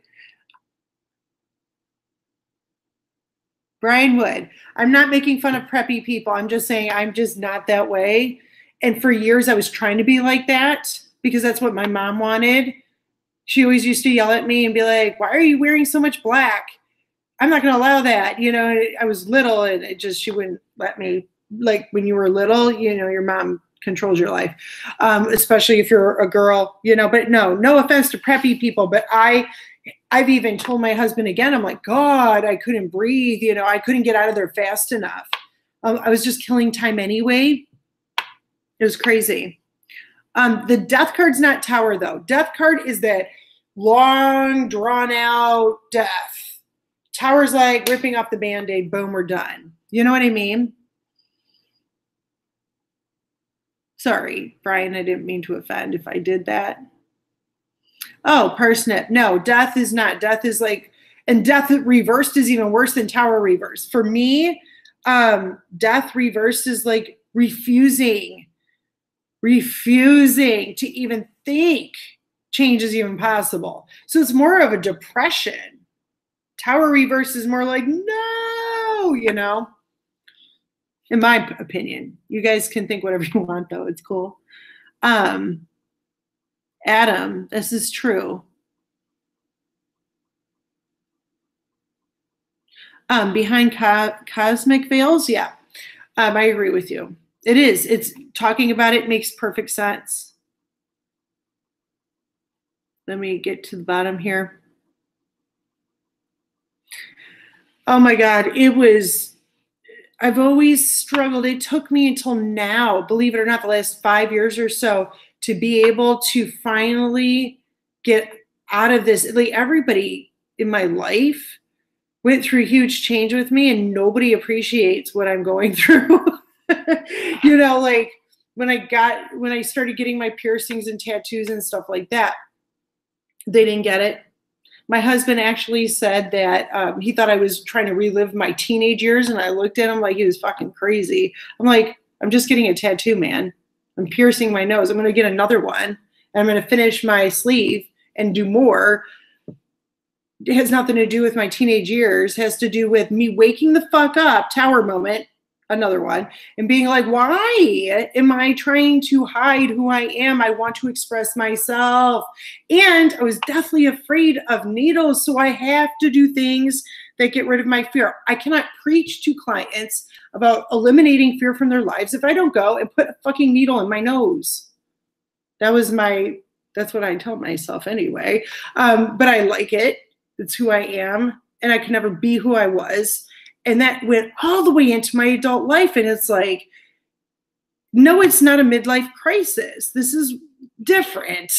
Brian Wood. I'm not making fun of preppy people. I'm just saying I'm just not that way. And for years, I was trying to be like that because that's what my mom wanted. She always used to yell at me and be like, why are you wearing so much black? I'm not going to allow that. I was little, and she wouldn't let me. Like when you were little, your mom controls your life, especially if you're a girl, but no offense to preppy people, but I've even told my husband again, I'm like, God, I couldn't breathe. I couldn't get out of there fast enough. I was just killing time anyway. It was crazy. The death card's not tower though. Death card is that long drawn out death. Tower's like ripping off the Band-Aid. Boom, we're done. You know what I mean? Sorry, Brian, I didn't mean to offend if I did that. Oh, parsnip. No, death is not. Death is like, and death reversed is even worse than tower reversed. For me, death reversed is like refusing to even think change is even possible. So it's more of a depression. Tower reverse is more like, no, in my opinion. You guys can think whatever you want, though. It's cool. Adam, this is true. Behind cosmic veils, yeah. I agree with you. It is. It's talking about it makes perfect sense. Let me get to the bottom here. Oh my God, I've always struggled. It took me until now, believe it or not, the last 5 years or so, to be able to finally get out of this. Like everybody in my life went through a huge change with me, and nobody appreciates what I'm going through. Like when I started getting my piercings and tattoos and stuff like that, they didn't get it. My husband actually said that he thought I was trying to relive my teenage years, and I looked at him like he was fucking crazy. I'm like, I'm just getting a tattoo, man. I'm piercing my nose. I'm going to get another one, and I'm going to finish my sleeve and do more. It has nothing to do with my teenage years. It has to do with me waking the fuck up, tower moment, another one, and being like, why am I trying to hide who I am? I want to express myself. And I was deathly afraid of needles, so I have to do things that get rid of my fear. I cannot preach to clients about eliminating fear from their lives if I don't go and put a fucking needle in my nose. That's what I tell myself anyway. But I like it. It's who I am, and I can never be who I was. And that went all the way into my adult life. And it's like, no, it's not a midlife crisis. This is different.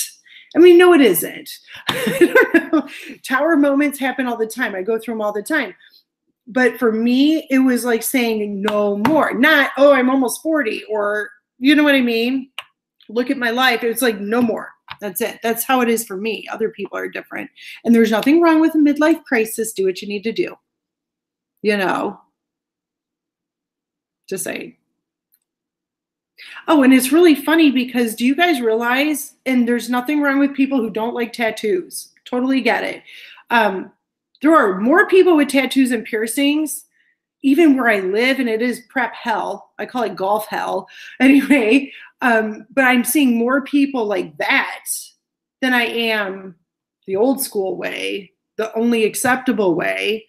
I mean, no, it isn't. I don't know. Tower moments happen all the time. I go through them all the time. But for me, it was like saying no more. Not, oh, I'm almost 40, or you know what I mean? Look at my life. It's like no more. That's it. That's how it is for me. Other people are different. And there's nothing wrong with a midlife crisis. Do what you need to do. Just saying. Oh, and it's really funny because do you guys realize, and there's nothing wrong with people who don't like tattoos. Totally get it. There are more people with tattoos and piercings, even where I live, and it is prep hell. I call it golf hell. Anyway, but I'm seeing more people like that than I am the old school way, the only acceptable way.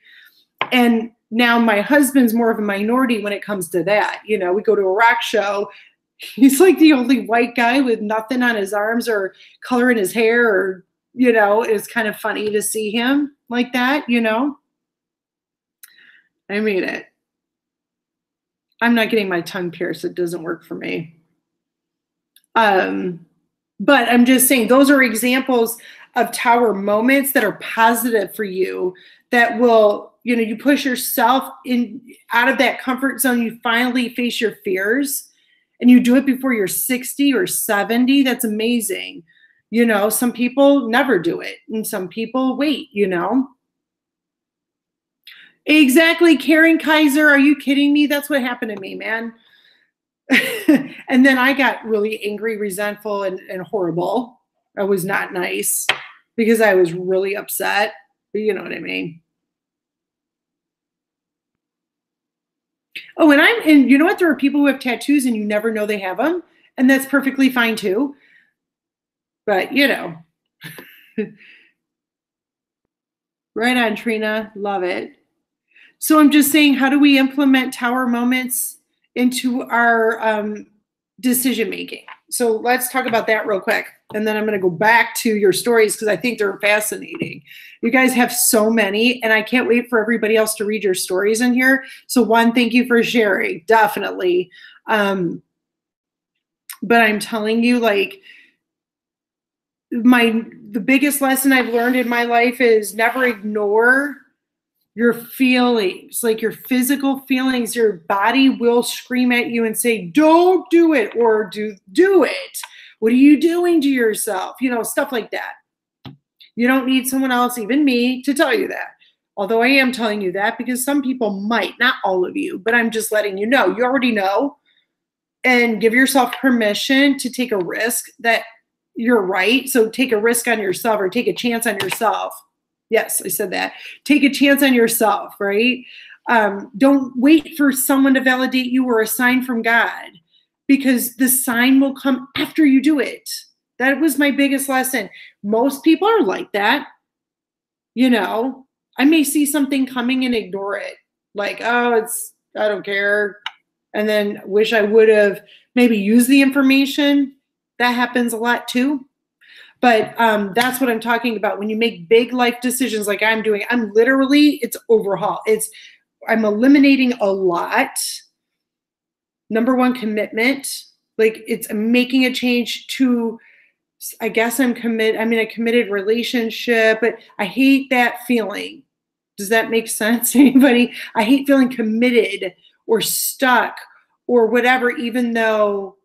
And Now my husband's more of a minority when it comes to that. You know, we go to a rock show. He's like the only white guy with nothing on his arms or color in his hair, or, you know, it's kind of funny to see him like that, you know. I mean it. I'm not getting my tongue pierced. It doesn't work for me. But I'm just saying those are examples of tower moments that are positive for you, that will, you know, you push yourself in out of that comfort zone. You finally face your fears, and you do it before you're 60 or 70. That's amazing. You know, some people never do it, and some people wait, you know. Exactly, Karen Kaiser. Are you kidding me? That's what happened to me, man. And then I got really angry, resentful, and horrible. I was not nice because I was really upset. But you know what I mean. Oh, and you know what? There are people who have tattoos and you never know they have them, and that's perfectly fine too. But you know, right on, Trina. Love it. So I'm just saying, how do we implement tower moments into our decision making? So let's talk about that real quick. And then I'm going to go back to your stories because I think they're fascinating. You guys have so many, and I can't wait for everybody else to read your stories in here. So one, thank you for sharing, definitely. But I'm telling you, like, the biggest lesson I've learned in my life is never ignore your feelings, like your physical feelings. Your body will scream at you and say, don't do it, or do it. What are you doing to yourself? You know, stuff like that. You don't need someone else, even me, to tell you that. Although I am telling you that because some people might, not all of you, but I'm just letting you know. You already know. And give yourself permission to take a risk that you're right. So take a risk on yourself, or take a chance on yourself. Yes, I said that. Take a chance on yourself, right? Don't wait for someone to validate you or a sign from God, because the sign will come after you do it. That was my biggest lesson. Most people are like that. You know, I may see something coming and ignore it. Like, oh, I don't care. And then wish I would have maybe used the information. That happens a lot too. But that's what I'm talking about. When you make big life decisions like I'm doing, it's overhaul. I'm eliminating a lot. Number one, commitment. Like, it's making a change to, I guess I'm in a committed relationship, but I hate that feeling. Does that make sense? Anybody? I hate feeling committed or stuck or whatever, even though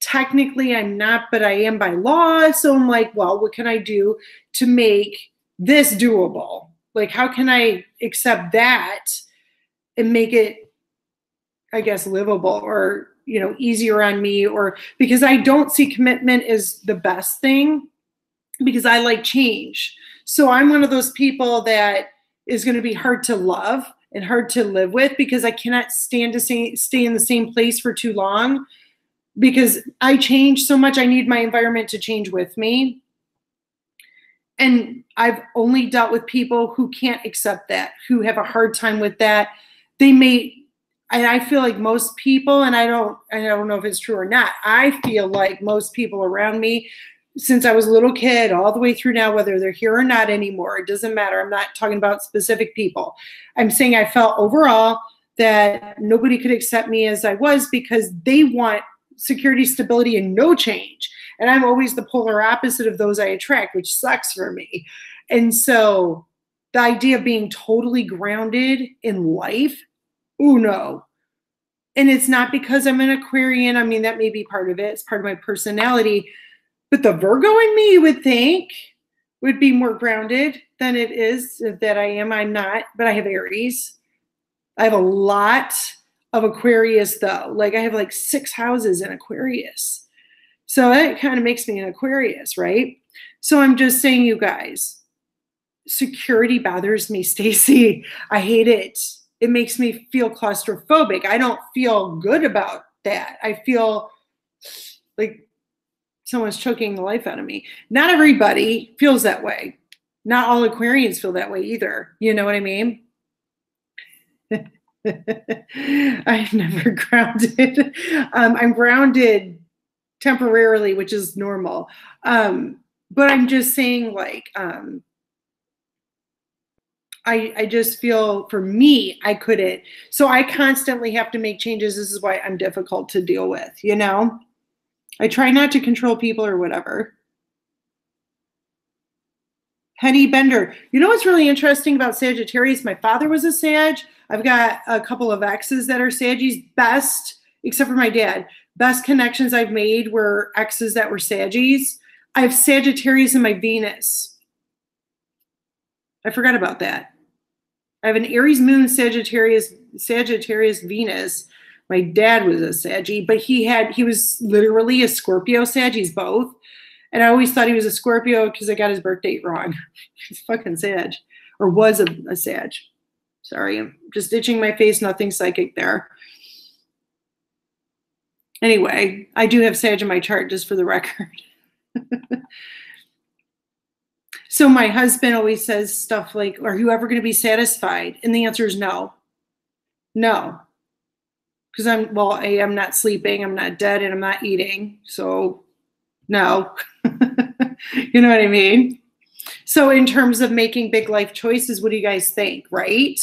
technically I'm not, but I am by law. So I'm like, well, what can I do to make this doable? Like, how can I accept that and make it, I guess, livable, or, you know, easier on me? Or because I don't see commitment as the best thing, because I like change. So I'm one of those people that is going to be hard to love and hard to live with, because I cannot stand to stay in the same place for too long. Because I change so much, I need my environment to change with me. And I've only dealt with people who can't accept that, who have a hard time with that. And I feel like most people, and I don't know if it's true or not, I feel like most people around me, since I was a little kid all the way through now, whether they're here or not anymore, it doesn't matter. I'm not talking about specific people. I'm saying I felt overall that nobody could accept me as I was, because they want security, stability, and no change. And I'm always the polar opposite of those I attract, which sucks for me. And so the idea of being totally grounded in life, oh no. And it's not because I'm an Aquarian. I mean, that may be part of it. It's part of my personality. But the Virgo in me, you would think, would be more grounded than it is that I am. I'm not, but I have Aries. I have a lot of Aquarius though. Like, I have like 6 houses in Aquarius. So that kind of makes me an Aquarius, right? So I'm just saying, you guys, security bothers me, Stacy. I hate it. It makes me feel claustrophobic. I don't feel good about that. I feel like someone's choking the life out of me. Not everybody feels that way. Not all Aquarians feel that way either. You know what I mean? I'm never grounded. I'm grounded temporarily, which is normal. But I'm just saying, like, I just feel for me, I couldn't. So I constantly have to make changes. This is why I'm difficult to deal with, you know? I try not to control people or whatever. Penny Bender. You know what's really interesting about Sagittarius? My father was a Sag. I've got a couple of exes that are Saggies. Best, except for my dad, best connections I've made were exes that were Saggies. I have Sagittarius in my Venus. I forgot about that. I have an Aries moon, Sagittarius Venus. My dad was a Saggy, but he was literally a Scorpio Saggies both. And I always thought he was a Scorpio because I got his birth date wrong. He's fucking Sag, or was a Sag. Sorry, I'm just itching my face. Nothing psychic there. Anyway, I do have Sag in my chart, just for the record. So my husband always says stuff like, are you ever going to be satisfied? And the answer is no. No. Because I'm not sleeping, I'm not dead, and I'm not eating. So no. You know what I mean? So in terms of making big life choices, what do you guys think, right?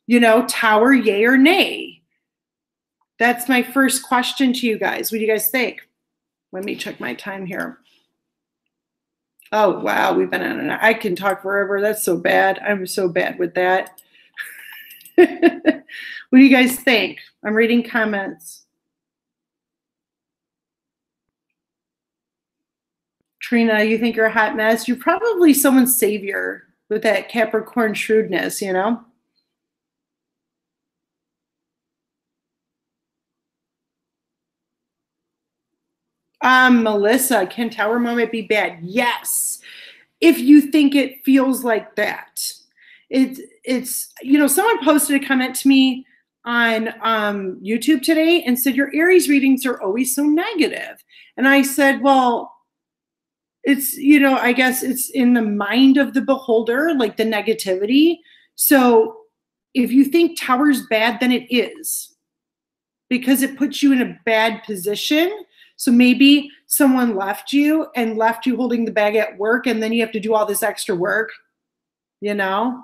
You know, Tower, yay or nay? That's my first question to you guys. What do you guys think? Let me check my time here. Oh, wow, we've been on. I can talk forever. That's so bad. I'm so bad with that. What do you guys think? I'm reading comments. Trina, you think you're a hot mess? You're probably someone's savior with that Capricorn shrewdness, you know? Melissa, can Tower moment be bad? Yes. If you think it feels like that. It's you know, someone posted a comment to me on YouTube today and said, your Aries readings are always so negative. And I said, well, it's, you know, I guess it's in the mind of the beholder, like the negativity. So if you think Tower's bad, then it is, because it puts you in a bad position. So maybe someone left you holding the bag at work, and then you have to do all this extra work, you know?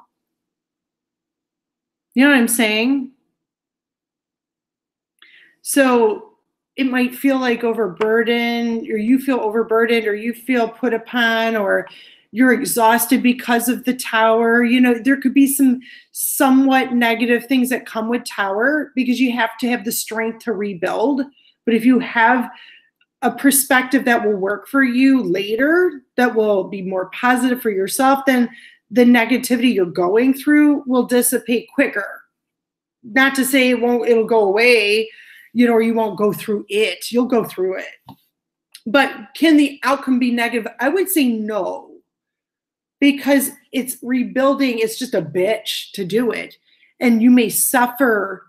You know what I'm saying? So it might feel like overburdened, or you feel overburdened, or you feel put upon, or you're exhausted because of the Tower. You know, there could be some somewhat negative things that come with Tower, because you have to have the strength to rebuild. But if you have a perspective that will work for you later, that will be more positive for yourself, then the negativity you're going through will dissipate quicker. Not to say it'll go away, you know, or you won't go through it. You'll go through it. But can the outcome be negative? I would say no, because it's rebuilding. It's just a bitch to do it. And you may suffer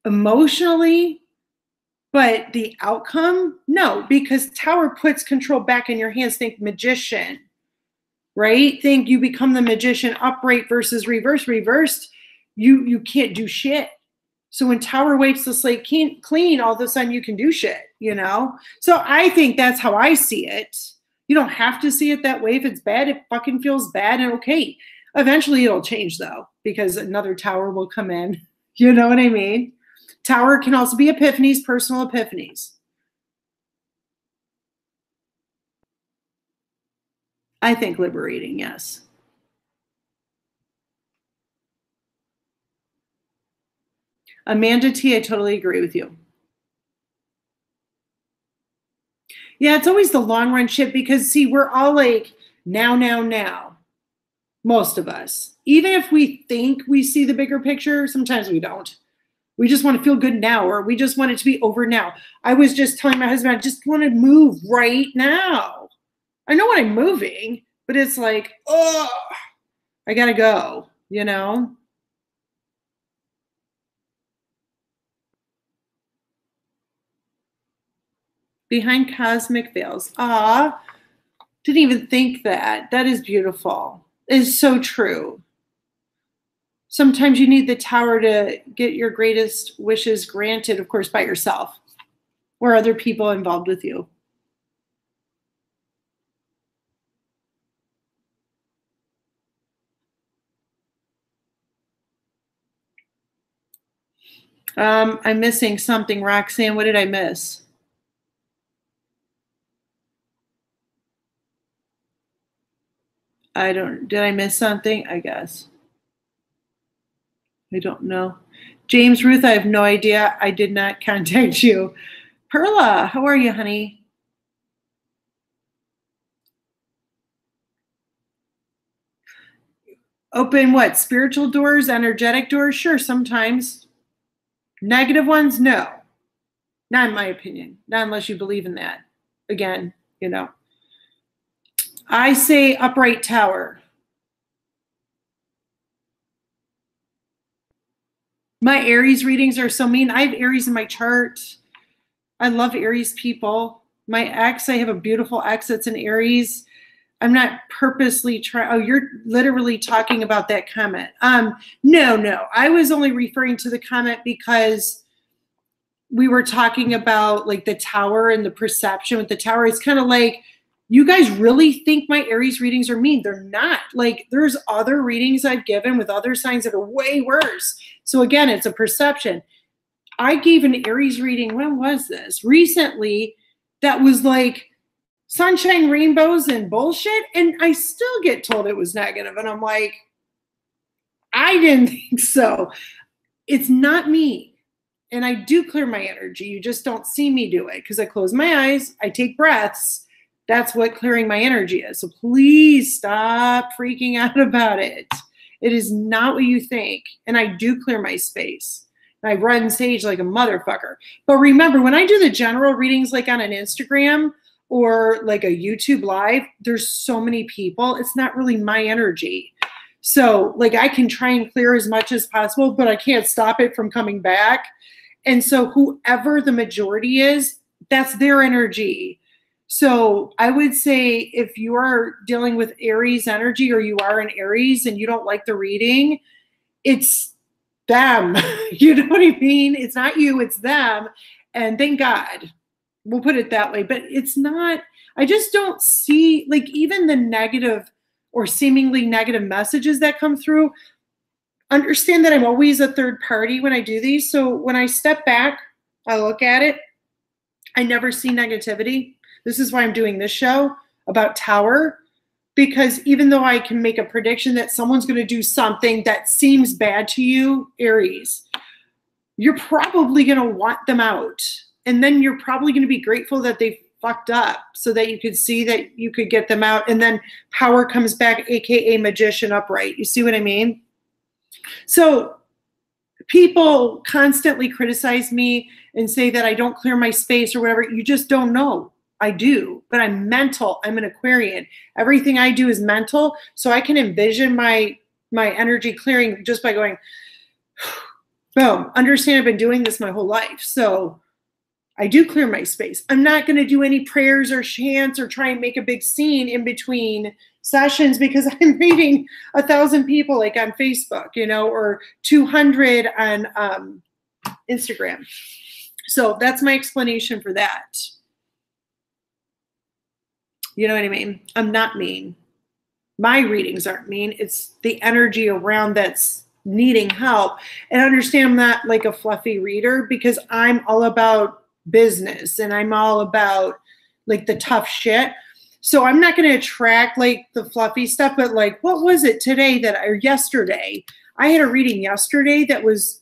emotionally, but the outcome, no, because Tower puts control back in your hands. Think magician, right? Think you become the magician, upright versus reverse. Reversed, you can't do shit. So when Tower wipes the slate clean, all of a sudden you can do shit, you know? So I think that's how I see it. You don't have to see it that way. If it's bad, it fucking feels bad, and okay. Eventually it'll change though, because another Tower will come in. You know what I mean? Tower can also be epiphanies, personal epiphanies. I think liberating, yes. Amanda T, I totally agree with you. Yeah, it's always the long run shit, because see, we're all like now. Most of us. Even if we think we see the bigger picture, sometimes we don't. We just want to feel good now, or we just want it to be over now. I was just telling my husband, I just want to move right now. I know when I'm moving, but it's like, oh, I gotta go, you know? Behind cosmic veils. Ah, didn't even think that. That is beautiful. It is so true. Sometimes you need the Tower to get your greatest wishes granted, of course, by yourself or other people involved with you. I'm missing something, Roxanne. What did I miss? Did I miss something? I guess. I don't know. James, Ruth, I have no idea. I did not contact you. Perla, how are you, honey? Open what? Spiritual doors, energetic doors? Sure, sometimes. Negative ones? No. Not in my opinion. Not unless you believe in that. Again, you know. I say upright tower. My Aries readings are so mean. I have Aries in my chart. I love Aries people. My ex, I have a beautiful ex that's an Aries. I'm not purposely trying. Oh, you're literally talking about that comment. No. I was only referring to the comment because we were talking about like the Tower and the perception with the Tower. It's kind of like, you guys really think my Aries readings are mean. They're not. Like, there's other readings I've given with other signs that are way worse. So again, it's a perception. I gave an Aries reading, when was this? Recently, that was like sunshine, rainbows, and bullshit. And I still get told it was negative. And I'm like, I didn't think so. It's not me. And I do clear my energy. You just don't see me do it because I close my eyes, I take breaths. That's what clearing my energy is. So please stop freaking out about it. It is not what you think. And I do clear my space. And I run stage like a motherfucker. But remember, when I do the general readings like on an Instagram or like a YouTube live, there's so many people. It's not really my energy. So like I can try and clear as much as possible, but I can't stop it from coming back. And so whoever the majority is, that's their energy. So I would say if you are dealing with Aries energy or you are an Aries and you don't like the reading, it's them. You know what I mean? It's not you, it's them. And thank God. We'll put it that way. But it's not, I just don't see, like even the negative or seemingly negative messages that come through. Understand that I'm always a third party when I do these. So when I step back, I look at it, I never see negativity. This is why I'm doing this show about Tower, because even though I can make a prediction that someone's going to do something that seems bad to you, Aries, you're probably going to want them out. And then you're probably going to be grateful that they fucked up so that you could see that you could get them out. And then power comes back, AKA magician upright. You see what I mean? So people constantly criticize me and say that I don't clear my space or whatever. You just don't know. I do, but I'm mental. I'm an Aquarian. Everything I do is mental. So I can envision my energy clearing just by going, boom. Understand I've been doing this my whole life. So I do clear my space. I'm not going to do any prayers or chants or try and make a big scene in between sessions because I'm reading 1,000 people like on Facebook, you know, or 200 on Instagram. So that's my explanation for that. You know what I mean? I'm not mean. My readings aren't mean. It's the energy around that's needing help. And understand I'm not like a fluffy reader because I'm all about business and I'm all about like the tough shit. So I'm not going to attract like the fluffy stuff, but like, what was it today or yesterday? I had a reading yesterday that was,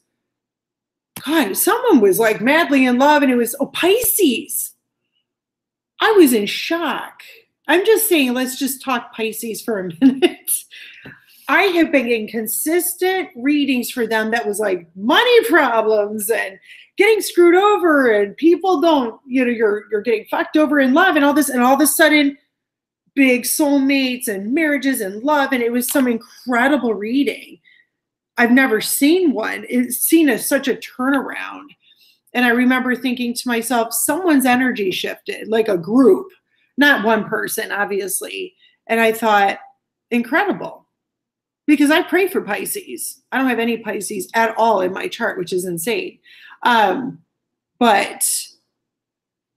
God, someone was like madly in love and it was, Pisces. I was in shock. I'm just saying, let's just talk Pisces for a minute. I have been getting consistent readings for them that was like money problems and getting screwed over and people don't, you know, you're getting fucked over in love and all this. And all of a sudden, big soulmates and marriages and love. And it was some incredible reading. I've never seen one. It's seen as such a turnaround. And I remember thinking to myself, someone's energy shifted, like a group, not one person, obviously. And I thought, incredible. because I pray for Pisces. I don't have any Pisces at all in my chart, which is insane. But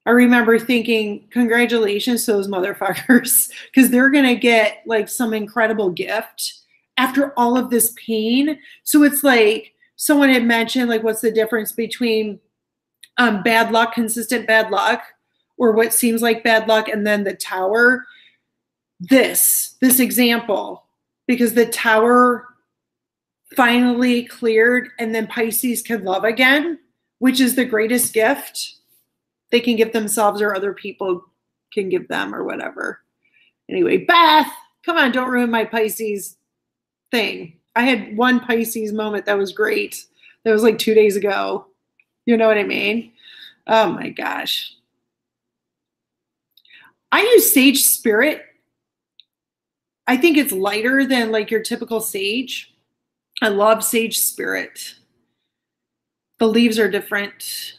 I remember thinking, congratulations to those motherfuckers, because they're going to get like some incredible gift after all of this pain. So it's like someone had mentioned, like, what's the difference between bad luck, consistent bad luck, or what seems like bad luck, and then the Tower. This example, because the Tower finally cleared, and then Pisces can love again, which is the greatest gift they can give themselves or other people can give them or whatever. Anyway, Beth, come on, don't ruin my Pisces thing. I had one Pisces moment that was great. That was like 2 days ago. You know what I mean? Oh my gosh. I use sage spirit. I think it's lighter than like your typical sage. I love sage spirit. The leaves are different.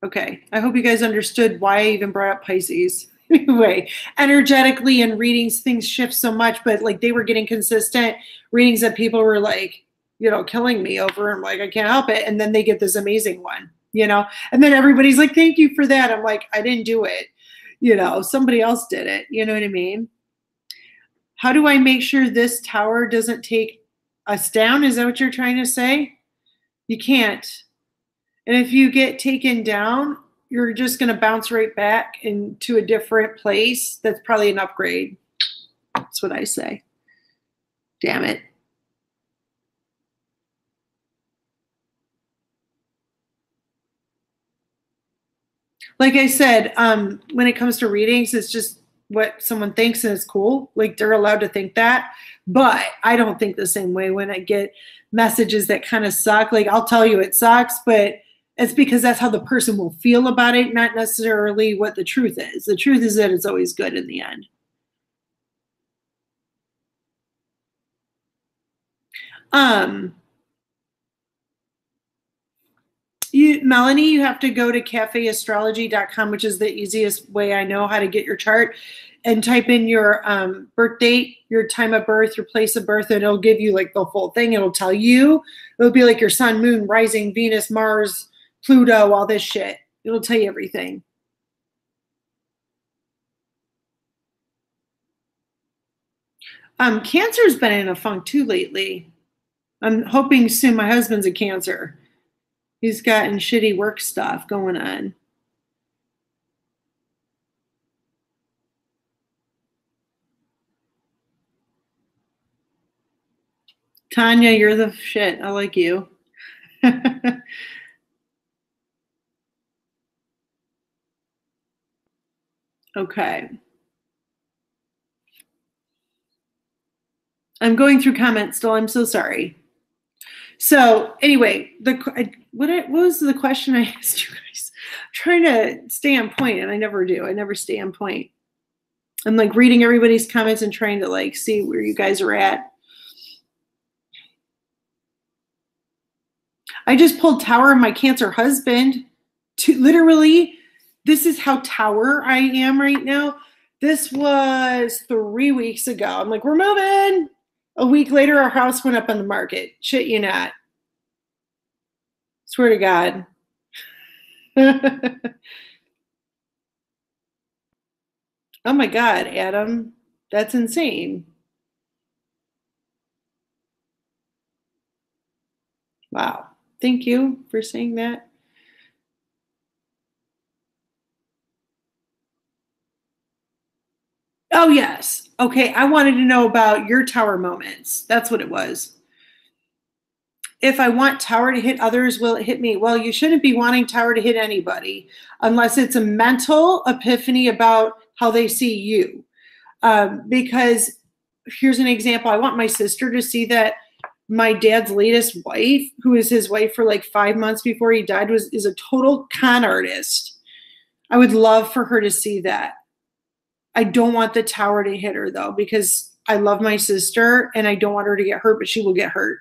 Okay, I hope you guys understood why I even brought up Pisces. Anyway, energetically and readings, things shift so much, but like they were getting consistent readings that people were like, you know, killing me over. I'm like, I can't help it. And then they get this amazing one, you know, and then everybody's like, thank you for that. I'm like, I didn't do it. You know, somebody else did it. You know what I mean? How do I make sure this Tower doesn't take us down? Is that what you're trying to say? You can't. And if you get taken down, you're just going to bounce right back into a different place. That's probably an upgrade. That's what I say. Damn it. Like I said, when it comes to readings, it's just what someone thinks and it's cool. Like they're allowed to think that. But I don't think the same way when I get messages that kind of suck. Like I'll tell you it sucks, but it's because that's how the person will feel about it, not necessarily what the truth is. The truth is that it's always good in the end. Melanie, you have to go to cafeastrology.com, which is the easiest way I know how to get your chart, and type in your birth date, your time of birth, your place of birth, and it'll give you like the full thing. It'll tell you. It'll be like your sun, moon, rising, Venus, Mars, Pluto, all this shit. It'll tell you everything. Cancer's been in a funk too lately. I'm hoping soon. My husband's a Cancer. He's gotten shitty work stuff going on. Tanya, you're the shit. I like you. Okay. I'm going through comments still. I'm so sorry. So anyway, what was the question I asked you guys? I'm trying to stay on point, and I never do. I never stay on point. I'm like reading everybody's comments and trying to like see where you guys are at. I just pulled Tower of my Cancer husband. Literally, this is how Tower I am right now. This was 3 weeks ago. I'm like, we're moving. A week later, our house went up on the market. Shit you not. Swear to God. Oh my God, Adam. That's insane. Wow. Thank you for saying that. Oh, yes. Okay. I wanted to know about your Tower moments. That's what it was. If I want Tower to hit others, will it hit me? Well, you shouldn't be wanting Tower to hit anybody unless it's a mental epiphany about how they see you. Because here's an example. I want my sister to see that my dad's latest wife, who is his wife for like 5 months before he died, is a total con artist. I would love for her to see that. I don't want the Tower to hit her though, because I love my sister and I don't want her to get hurt, but she will get hurt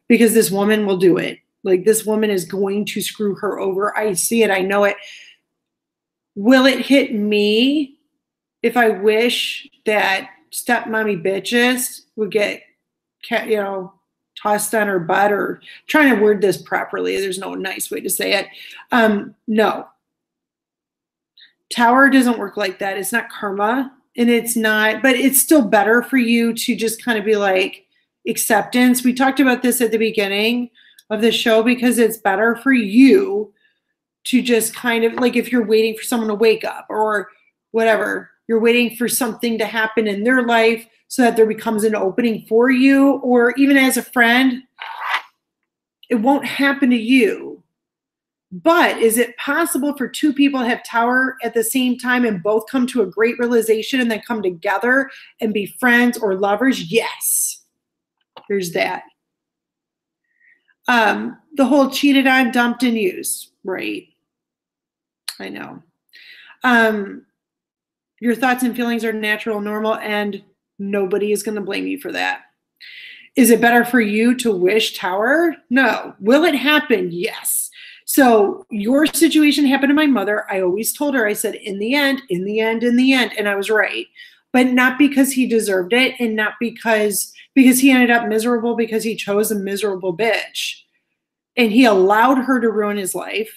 because this woman will do it. Like this woman is going to screw her over. I see it. I know it. Will it hit me if I wish that stepmommy bitches would get you know, tossed on her butt, or trying to word this properly. There's no nice way to say it. No. Tower doesn't work like that. It's not karma, and it's not, but it's still better for you to just kind of be like acceptance. We talked about this at the beginning of the show, because it's better for you to just kind of like, if you're waiting for someone to wake up or whatever, you're waiting for something to happen in their life so that there becomes an opening for you, or even as a friend, it won't happen to you. But is it possible for two people to have Tower at the same time and both come to a great realization and then come together and be friends or lovers? Yes. There's that. The whole cheated on, dumped, and used. Right. I know. Your thoughts and feelings are natural, normal, and nobody is going to blame you for that. Is it better for you to wish Tower? No. Will it happen? Yes. So your situation happened to my mother. I always told her, I said, in the end, in the end, in the end. And I was right. But not because he deserved it, and not because he ended up miserable because he chose a miserable bitch. And he allowed her to ruin his life.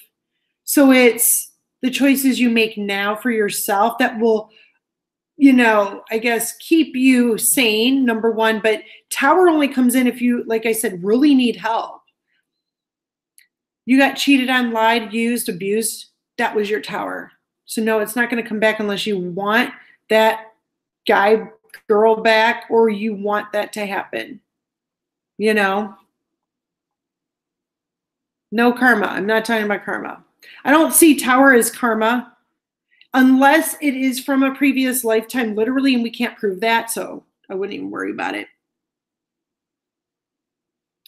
So it's the choices you make now for yourself that will, you know, I guess, keep you sane, number one. But Tower only comes in if you, like I said, really need help. You got cheated on, lied, used, abused. That was your Tower. So no, it's not going to come back unless you want that guy, girl back, or you want that to happen. You know? No karma. I'm not talking about karma. I don't see Tower as karma unless it is from a previous lifetime, literally, and we can't prove that, so I wouldn't even worry about it.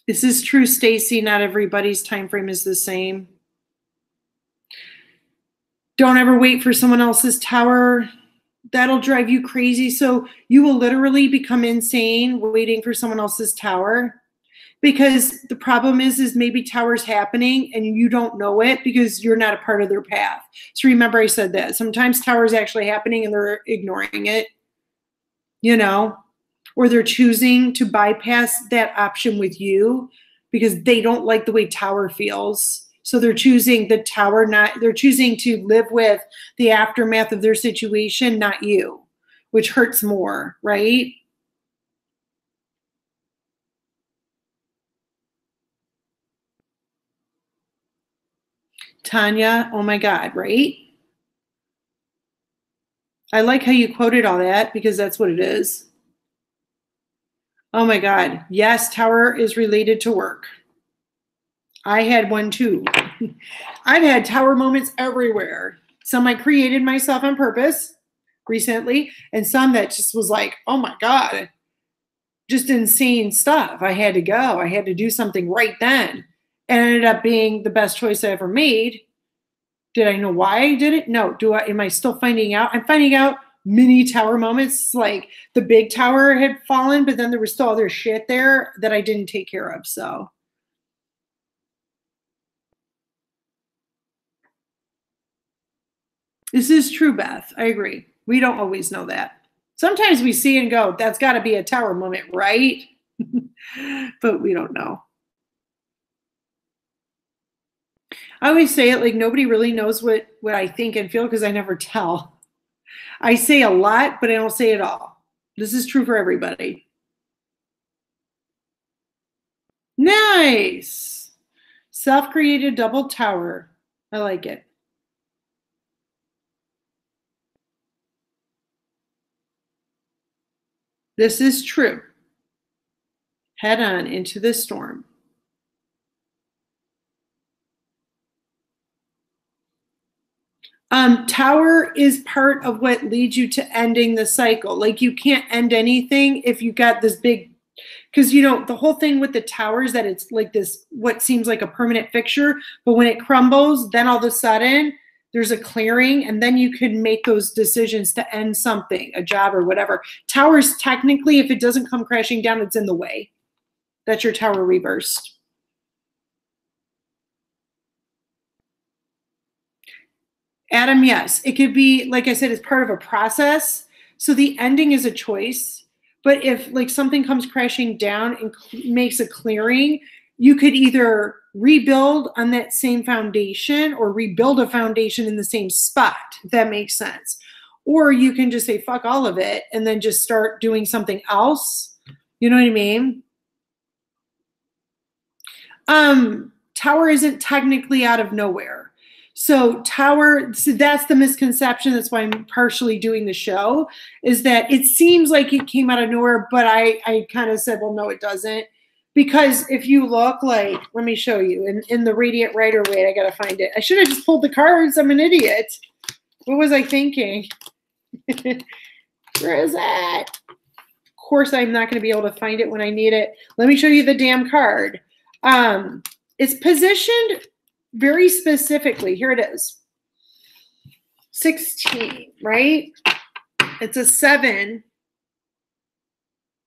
This is true, Stacy. Not everybody's time frame is the same. Don't ever wait for someone else's Tower. That'll drive you crazy. So you will literally become insane waiting for someone else's Tower. Because the problem is maybe Tower's happening and you don't know it because you're not a part of their path. So remember I said that. Sometimes Tower's actually happening and they're ignoring it, you know, or they're choosing to bypass that option with you because they don't like the way Tower feels. So they're choosing the Tower, they're choosing to live with the aftermath of their situation, not you, which hurts more, right? Tanya, oh my God, right? I like how you quoted all that because that's what it is. Oh my God. Yes, Tower is related to work. I had one too. I've had Tower moments everywhere. Some I created myself on purpose recently, and some that just was like, oh my God, just insane stuff. I had to go. I had to do something right then. And it ended up being the best choice I ever made. Did I know why I did it? No. Am I still finding out? I'm finding out mini Tower moments, like the big Tower had fallen, but then there was still other shit there that I didn't take care of. So this is true, Beth. I agree. We don't always know that. Sometimes we see and go, that's got to be a Tower moment, right? But we don't know. I always say it like nobody really knows what I think and feel because I never tell. I say a lot, but I don't say it all. This is true for everybody. Nice. Self-created double Tower. I like it. This is true. Head on into the storm. Tower is part of what leads you to ending the cycle. Like you can't end anything if you got this big, because you know, the whole thing with the Tower is that it's like this, what seems like a permanent fixture, but when it crumbles, then all of a sudden there's a clearing and then you can make those decisions to end something, a job or whatever. Towers, technically, if it doesn't come crashing down, it's in the way. That's your Tower reversed. Adam, yes. It could be, like I said, it's part of a process. So the ending is a choice, But if like something comes crashing down and makes a clearing, you could either rebuild on that same foundation or rebuild a foundation in the same spot, if that makes sense. Or you can just say, fuck all of it, and then just start doing something else. You know what I mean? Tower isn't technically out of nowhere. So that's the misconception. That's why I'm partially doing the show, is that it seems like it came out of nowhere, but I kind of said, well, no, it doesn't. Because if you look, like, let me show you in the Radiant Rider Waite, I got to find it. I should have just pulled the cards. I'm an idiot. What was I thinking? Where is it? Of course, I'm not going to be able to find it when I need it. Let me show you the damn card. It's positioned very specifically. Here it is. 16, right? It's a 7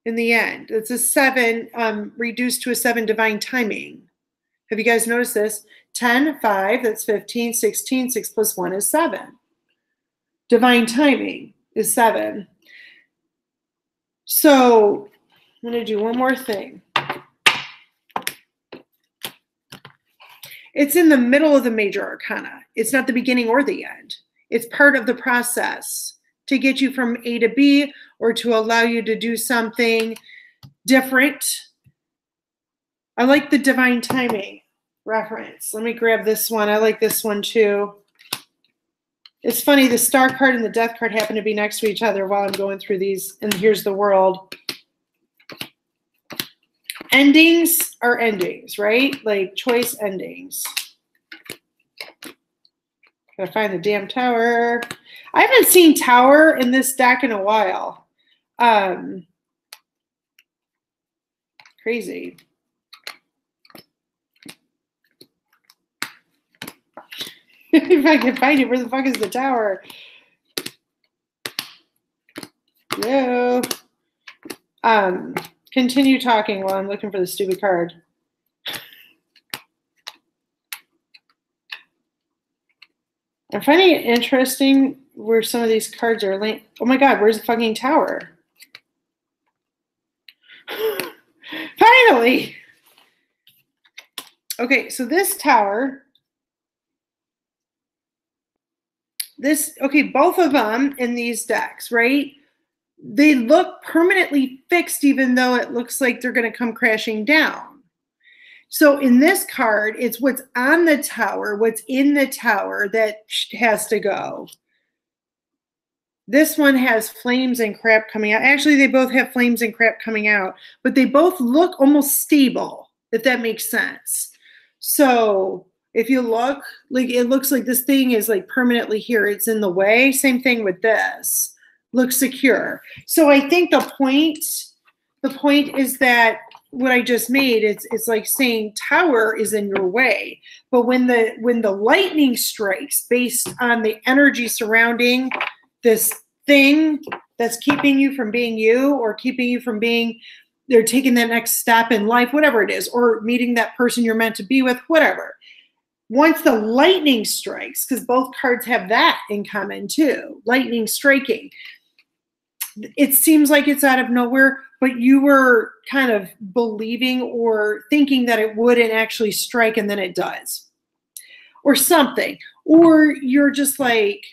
in the end. It's a 7 reduced to a 7, divine timing. Have you guys noticed this? 10, 5, that's 15, 16, 6 plus 1 is 7. Divine timing is 7. So I'm going to do one more thing. It's in the middle of the major arcana. It's not the beginning or the end. It's part of the process to get you from A to B, or to allow you to do something different. I like the divine timing reference. Let me grab this one. I like this one too. It's funny, the star card and the death card happen to be next to each other while I'm going through these, and here's the world. Endings are endings, right? Like choice endings. Gotta find the damn tower. I haven't seen tower in this deck in a while. Crazy. If I can find it, where the fuck is the tower? Hello. Continue talking while I'm looking for the stupid card. I'm finding it interesting where some of these cards are linked. Oh my God, where's the fucking tower? Finally. Okay, so this tower, both of them in these decks, right? They look permanently fixed, even though it looks like they're going to come crashing down. So in this card, it's what's on the tower, what's in the tower that has to go. This one has flames and crap coming out. Actually, they both have flames and crap coming out, but they both look almost stable, if that makes sense. So if you look, like, it looks like this thing is like permanently here. It's in the way. Same thing with this. Looks secure. So I think the point is that what I just made, it's like saying tower is in your way. But when the lightning strikes based on the energy surrounding this thing that's keeping you from being you, or keeping you from being, they're taking that next step in life, whatever it is, or meeting that person you're meant to be with, whatever. Once the lightning strikes, because both cards have that in common too, lightning striking, it seems like it's out of nowhere, but you were kind of believing or thinking that it wouldn't actually strike, and then it does. Or something. Or you're just like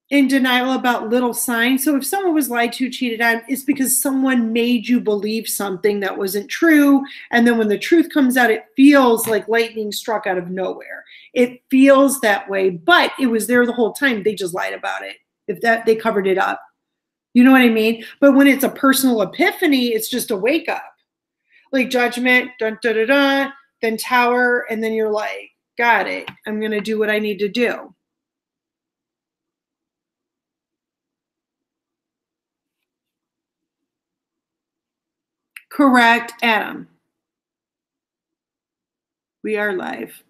in denial about little signs. So if someone was lied to, cheated on, it's because someone made you believe something that wasn't true. And then when the truth comes out, it feels like lightning struck out of nowhere. It feels that way, but it was there the whole time. They just lied about it. They covered it up. You know what I mean? But when it's a personal epiphany, it's just a wake up. Like judgment, dun, dun, dun, dun, then tower, and then you're like, got it. I'm going to do what I need to do. Correct, Adam. We are live.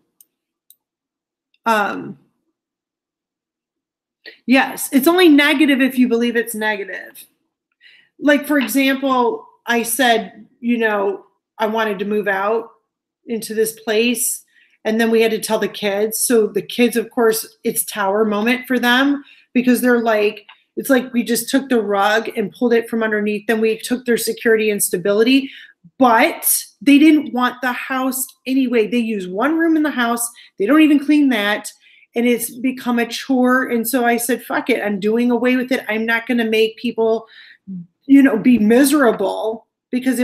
Yes, it's only negative if you believe it's negative. Like, for example, I said, I wanted to move out into this place, and then we had to tell the kids. So the kids, of course, it's tower moment for them, because they're like, It's like we just took the rug and pulled it from underneath them. We took their security and stability, but they didn't want the house anyway. They use one room in the house. They don't even clean that. And it's become a chore. And so I said, fuck it. I'm doing away with it. I'm not going to make people, be miserable because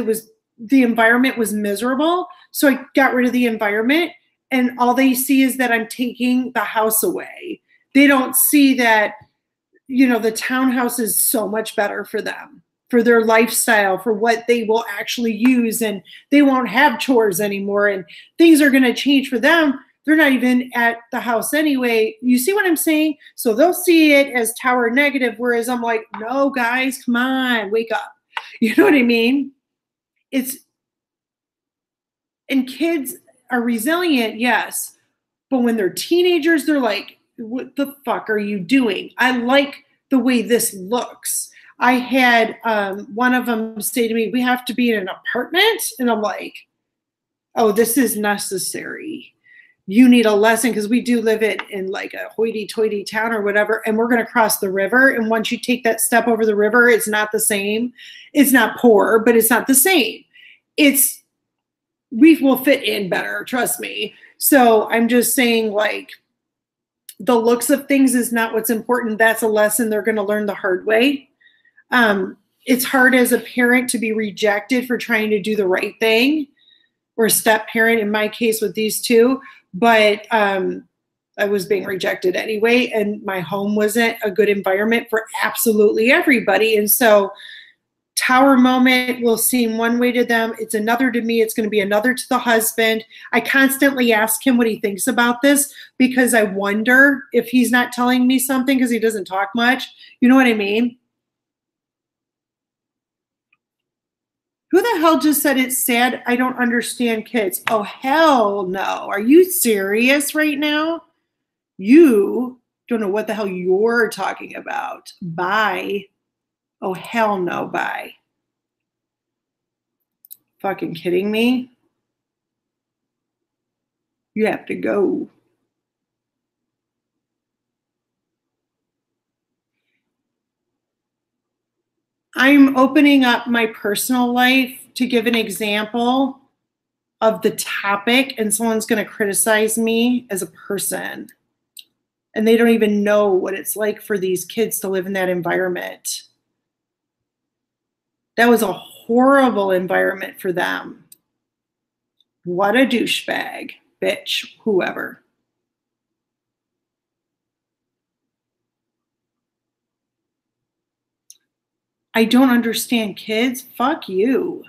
the environment was miserable. So I got rid of the environment, and all they see is that I'm taking the house away. They don't see that, the townhouse is so much better for them, for their lifestyle, for what they will actually use, and they won't have chores anymore, and things are going to change for them. They're not even at the house anyway. You see what I'm saying? So they'll see it as tower negative, whereas I'm like, no, guys, come on, wake up. You know what I mean? And kids are resilient, yes, but when they're teenagers, they're like, what the fuck are you doing? I like the way this looks. I had one of them say to me, we have to be in an apartment. And I'm like, oh, this is necessary. You need a lesson, because we do live in like a hoity-toity town or whatever, and we're going to cross the river. And once you take that step over the river, it's not the same. It's not poor, but it's not the same. We will fit in better, trust me. So I'm just saying, like, the looks of things is not what's important. That's a lesson they're going to learn the hard way. It's hard as a parent to be rejected for trying to do the right thing, or a step parent in my case with these two. But I was being rejected anyway, and my home wasn't a good environment for absolutely everybody. And so tower moment will seem one way to them. It's another to me. It's going to be another to the husband. I constantly ask him what he thinks about this, because I wonder if he's not telling me something because he doesn't talk much. You know what I mean? Who the hell just said it's sad? I don't understand kids. Oh, hell no. Are you serious right now? You don't know what the hell you're talking about. Bye. Oh, hell no, bye. Fucking kidding me? You have to go. I'm opening up my personal life to give an example of the topic, and someone's going to criticize me as a person. And they don't even know what it's like for these kids to live in that environment. That was a horrible environment for them. What a douchebag, bitch, whoever. I don't understand kids. Fuck you.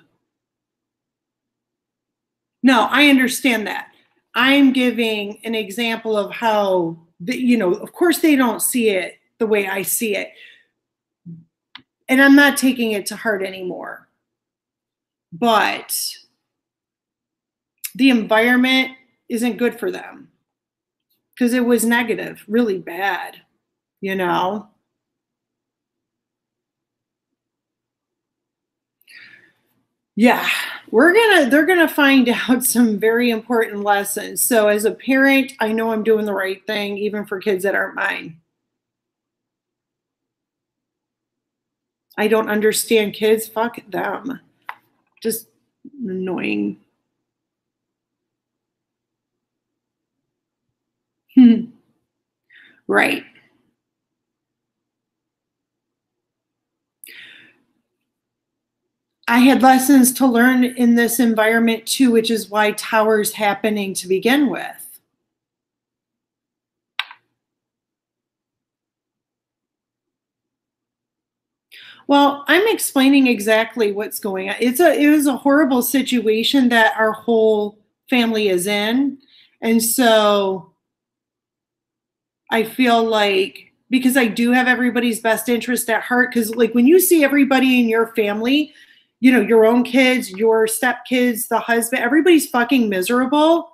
No, I understand that. I'm giving an example of how, of course they don't see it the way I see it. And I'm not taking it to heart anymore. But the environment isn't good for them, because it was negative, really bad, Yeah, they're gonna find out some very important lessons. So as a parent, I know I'm doing the right thing, even for kids that aren't mine. I don't understand kids. Fuck them. Just annoying. Right. I had lessons to learn in this environment too, which is why tower's happening to begin with. Well, I'm explaining exactly what's going on. It was a horrible situation that our whole family is in. And so I feel like, because I do have everybody's best interest at heart, because like when you see everybody in your family, your own kids, your stepkids, the husband, everybody's fucking miserable,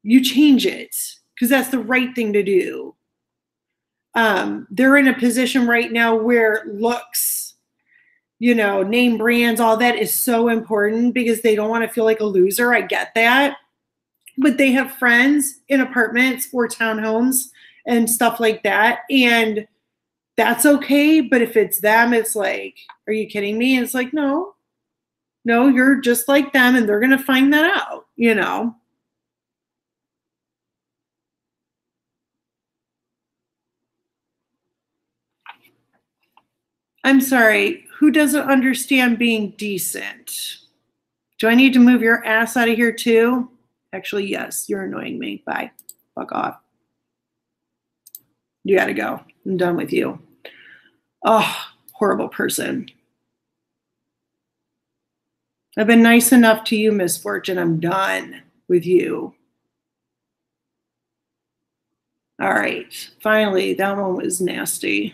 you change it, because that's the right thing to do. They're in a position right now where looks, name brands, all that is so important, because they don't want to feel like a loser. I get that. But they have friends in apartments or townhomes and stuff like that. And that's okay. But if it's them, it's like, are you kidding me? And it's like, no, you're just like them and they're going to find that out, you know? I'm sorry, who doesn't understand being decent? Do I need to move your ass out of here too? Actually, yes, you're annoying me. Bye. Fuck off. You gotta go. I'm done with you. Oh, horrible person. I've been nice enough to you, Miss Fortune. I'm done with you. All right. Finally, that one was nasty.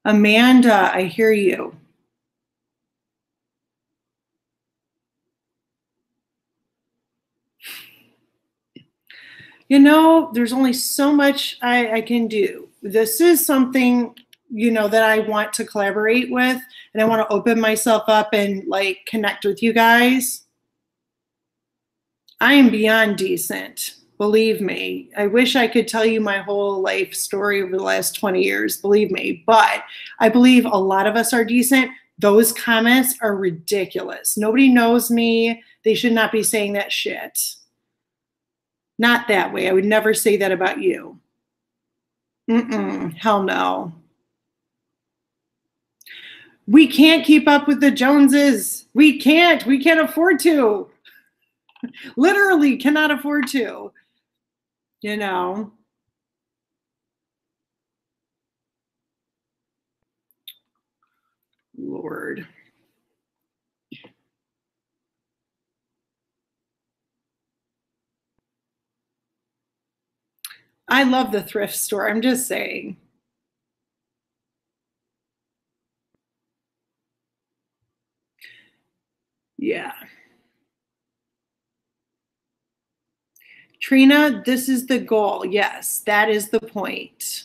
Amanda, I hear you. You know, there's only so much I can do. This is something, you know, that I want to collaborate with, and I want to open myself up and like connect with you guys. I am beyond decent. Believe me. I wish I could tell you my whole life story over the last 20 years, believe me. But I believe a lot of us are decent. Those comments are ridiculous. Nobody knows me. They should not be saying that shit. Not that way. I would never say that about you. Hell no. We can't keep up with the Joneses. We can't. We can't afford to. Literally cannot afford to. You know. Lord. I love the thrift store. I'm just saying. Yeah. Trina, this is the goal. Yes, that is the point.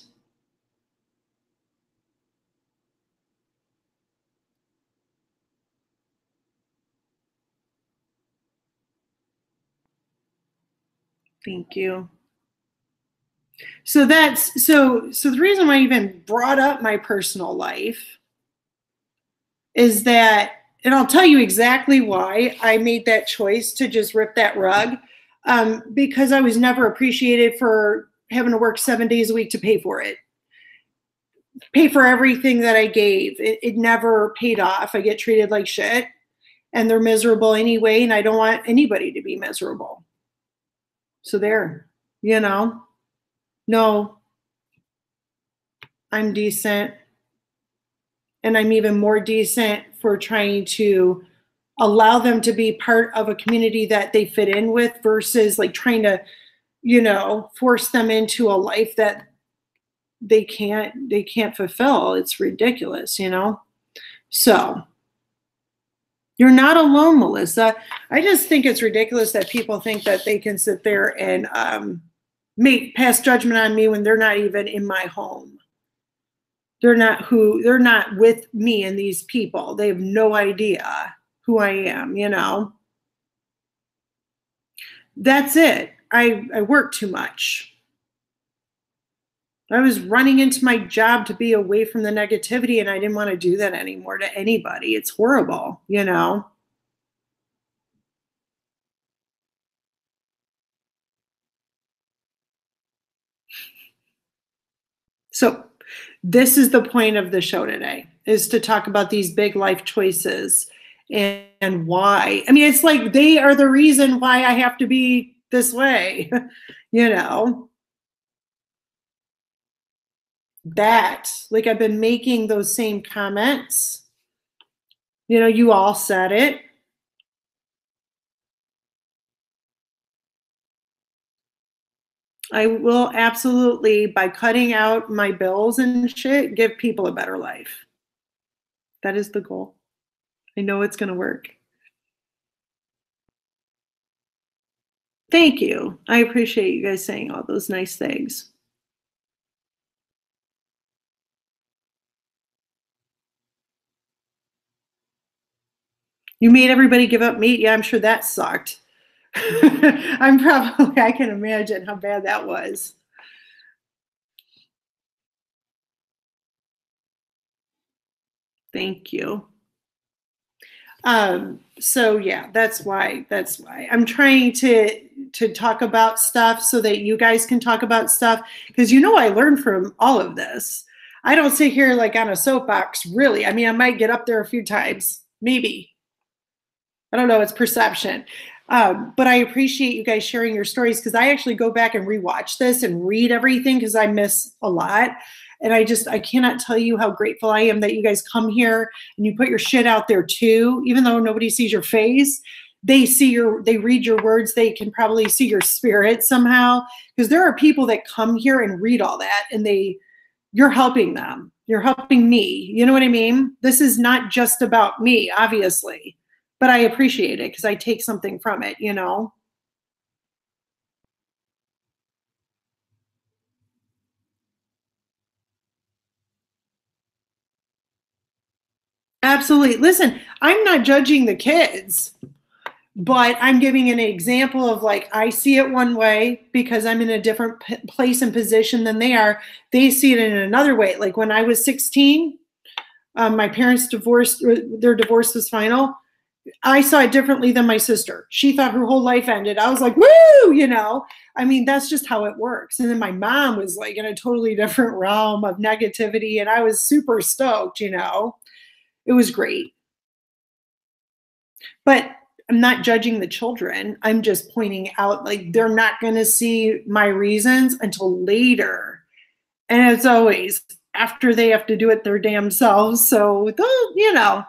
Thank you. So that's so the reason why I even brought up my personal life is that, and I'll tell you exactly why I made that choice to just rip that rug, because I was never appreciated for having to work 7 days a week to pay for it, pay for everything that I gave. It never paid off. I get treated like shit, and they're miserable anyway, and I don't want anybody to be miserable. So there, you know, no, I'm decent. And I'm even more decent for trying to allow them to be part of a community that they fit in with versus like trying to, you know, force them into a life that they can't fulfill. It's ridiculous, you know? So you're not alone, Melissa. I just think it's ridiculous that people think that they can sit there and pass judgment on me when they're not even in my home. They're not with me and these people. They have no idea who I am, you know? That's it. I work too much. I was running into my job to be away from the negativity, and I didn't want to do that anymore to anybody. It's horrible, you know? So this is the point of the show today, is to talk about these big life choices and why. I mean, it's like they are the reason why I have to be this way, you know? That, like I've been making those same comments. You know, you all said it. I will absolutely, by cutting out my bills and shit, give people a better life. That is the goal. I know it's going to work. Thank you. I appreciate you guys saying all those nice things. You made everybody give up meat. Yeah, I'm sure that sucked. I can imagine how bad that was. Thank you. So yeah, that's why I'm trying to talk about stuff so that you guys can talk about stuff, because I learned from all of this. I don't sit here like on a soapbox, really. I mean, I might get up there a few times, maybe. I don't know, it's perception. But I appreciate you guys sharing your stories, because I actually go back and rewatch this and read everything because I miss a lot. And I cannot tell you how grateful I am that you guys come here and you put your shit out there too, even though nobody sees your face. They read your words. They can probably see your spirit somehow, because there are people that come here and read all that, and you're helping them. You're helping me. You know what I mean? This is not just about me, obviously, but I appreciate it because I take something from it, Absolutely. Listen, I'm not judging the kids, but I'm giving an example of, like, I see it one way because I'm in a different place and position than they are. They see it in another way. Like when I was 16, my parents divorced, their divorce was final. I saw it differently than my sister. She thought her whole life ended. I was like, woo, I mean, that's just how it works. And then my mom was like in a totally different realm of negativity, and I was super stoked. It was great. But I'm not judging the children. I'm just pointing out, like, they're not going to see my reasons until later. And as always, after they have to do it their damn selves. So they'll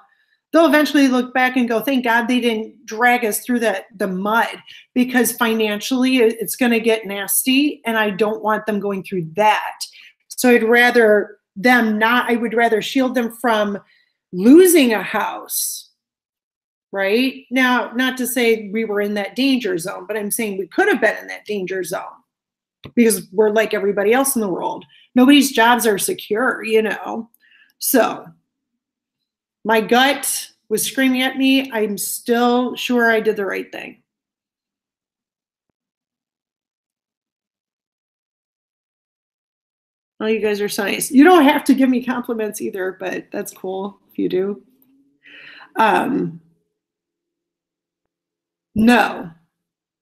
eventually look back and go, thank God they didn't drag us through the mud, because financially it's going to get nasty. And I don't want them going through that. So I would rather shield them from losing a house. Right now, not to say we were in that danger zone, but I'm saying we could have been in that danger zone because we're like everybody else in the world. Nobody's jobs are secure. So my gut was screaming at me. I'm still sure I did the right thing. Oh, you guys are nice. You don't have to give me compliments either, but that's cool if you do. No,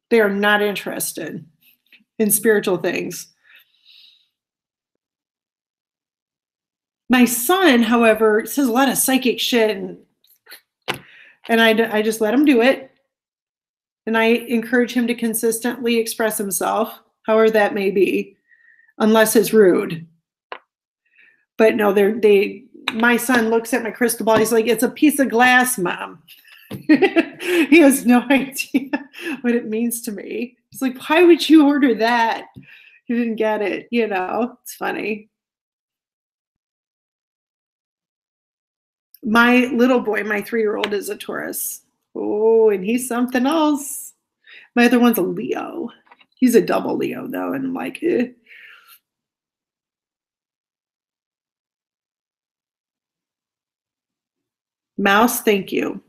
they are not interested in spiritual things. My son, however, says a lot of psychic shit, and I just let him do it. And I encourage him to consistently express himself, however that may be, unless it's rude. But no, my son looks at my crystal ball. He's like, it's a piece of glass, Mom. He has no idea what it means to me. He's like, why would you order that? He didn't get it. It's funny. My little boy, my 3-year-old, is a Taurus. Oh, and he's something else. My other one's a Leo. He's a double Leo, though, and I'm like, eh. Mouse, thank you.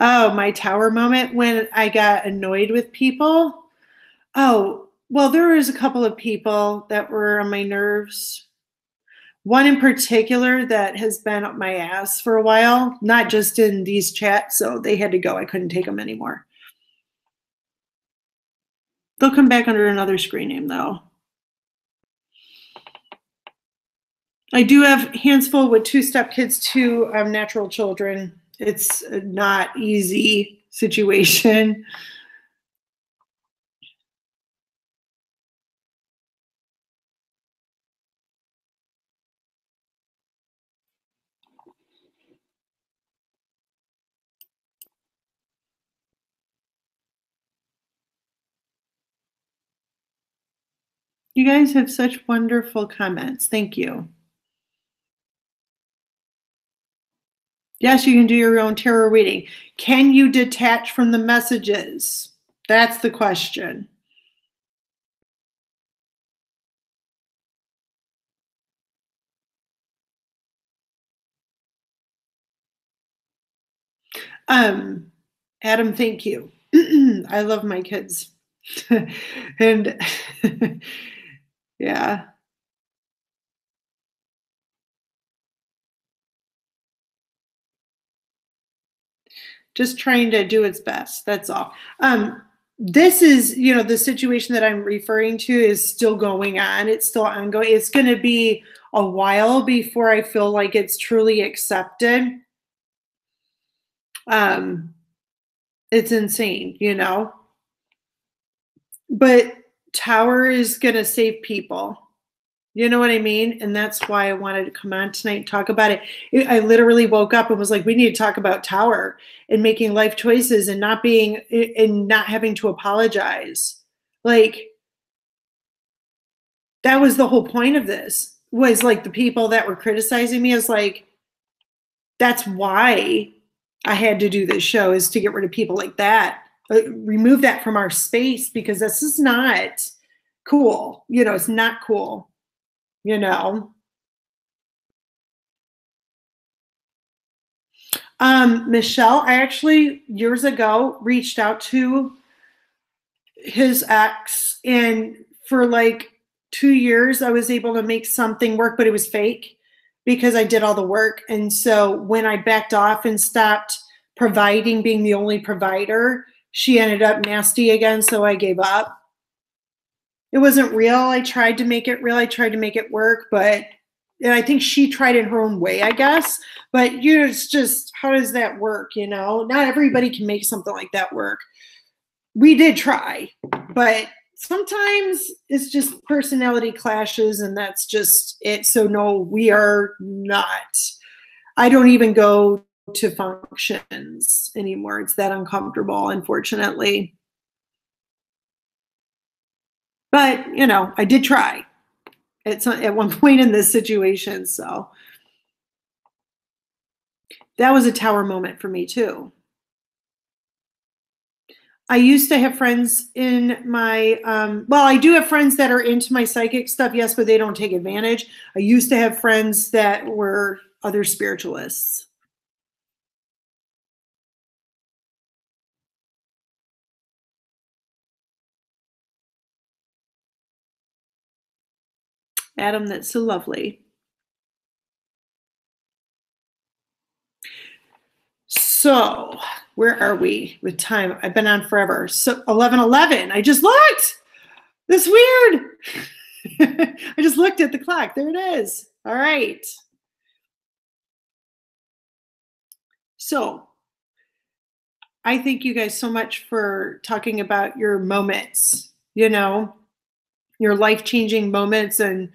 Oh, my tower moment when I got annoyed with people. Oh, well, there was a couple of people that were on my nerves. One in particular that has been up my ass for a while, not just in these chats, so they had to go. I couldn't take them anymore. They'll come back under another screen name, though. I do have hands full with 2-step kids, 2 natural children. It's a not easy situation. You guys have such wonderful comments. Thank you. Yes, you can do your own tarot reading. Can you detach from the messages? That's the question. Adam, thank you. I love my kids. And yeah. Just trying to do its best. That's all. This is, the situation that I'm referring to is still going on. It's still ongoing. It's going to be a while before I feel like it's truly accepted. It's insane, But Tower is going to save people. You know what I mean? And that's why I wanted to come on tonight and talk about it. I literally woke up and was like, we need to talk about Tower and making life choices and not having to apologize. Like, that was the whole point of this, was like the people that were criticizing me is like, that's why I had to do this show, is to get rid of people like that. Remove that from our space, because this is not cool. It's not cool. Michelle, I actually years ago reached out to his ex, and for like 2 years I was able to make something work, but it was fake because I did all the work. And so when I backed off and stopped providing, being the only provider, she ended up nasty again, so I gave up. It wasn't real. I tried to make it real. I tried to make it work, and I think she tried in her own way, I guess. But it's just, how does that work? Not everybody can make something like that work. We did try, but sometimes it's just personality clashes, and that's just it. So no, we are not. I don't even go to functions anymore. It's that uncomfortable, unfortunately. But, I did try at one point in this situation. So that was a Tower moment for me too. I used to have friends in my, I do have friends that are into my psychic stuff, yes, but they don't take advantage. I used to have friends that were other spiritualists. Adam, that's so lovely. So where are we with time? I've been on forever. So 11:11. I just looked. That's weird. I just looked at the clock. There it is. All right. So I thank you guys so much for talking about your moments, your life-changing moments. And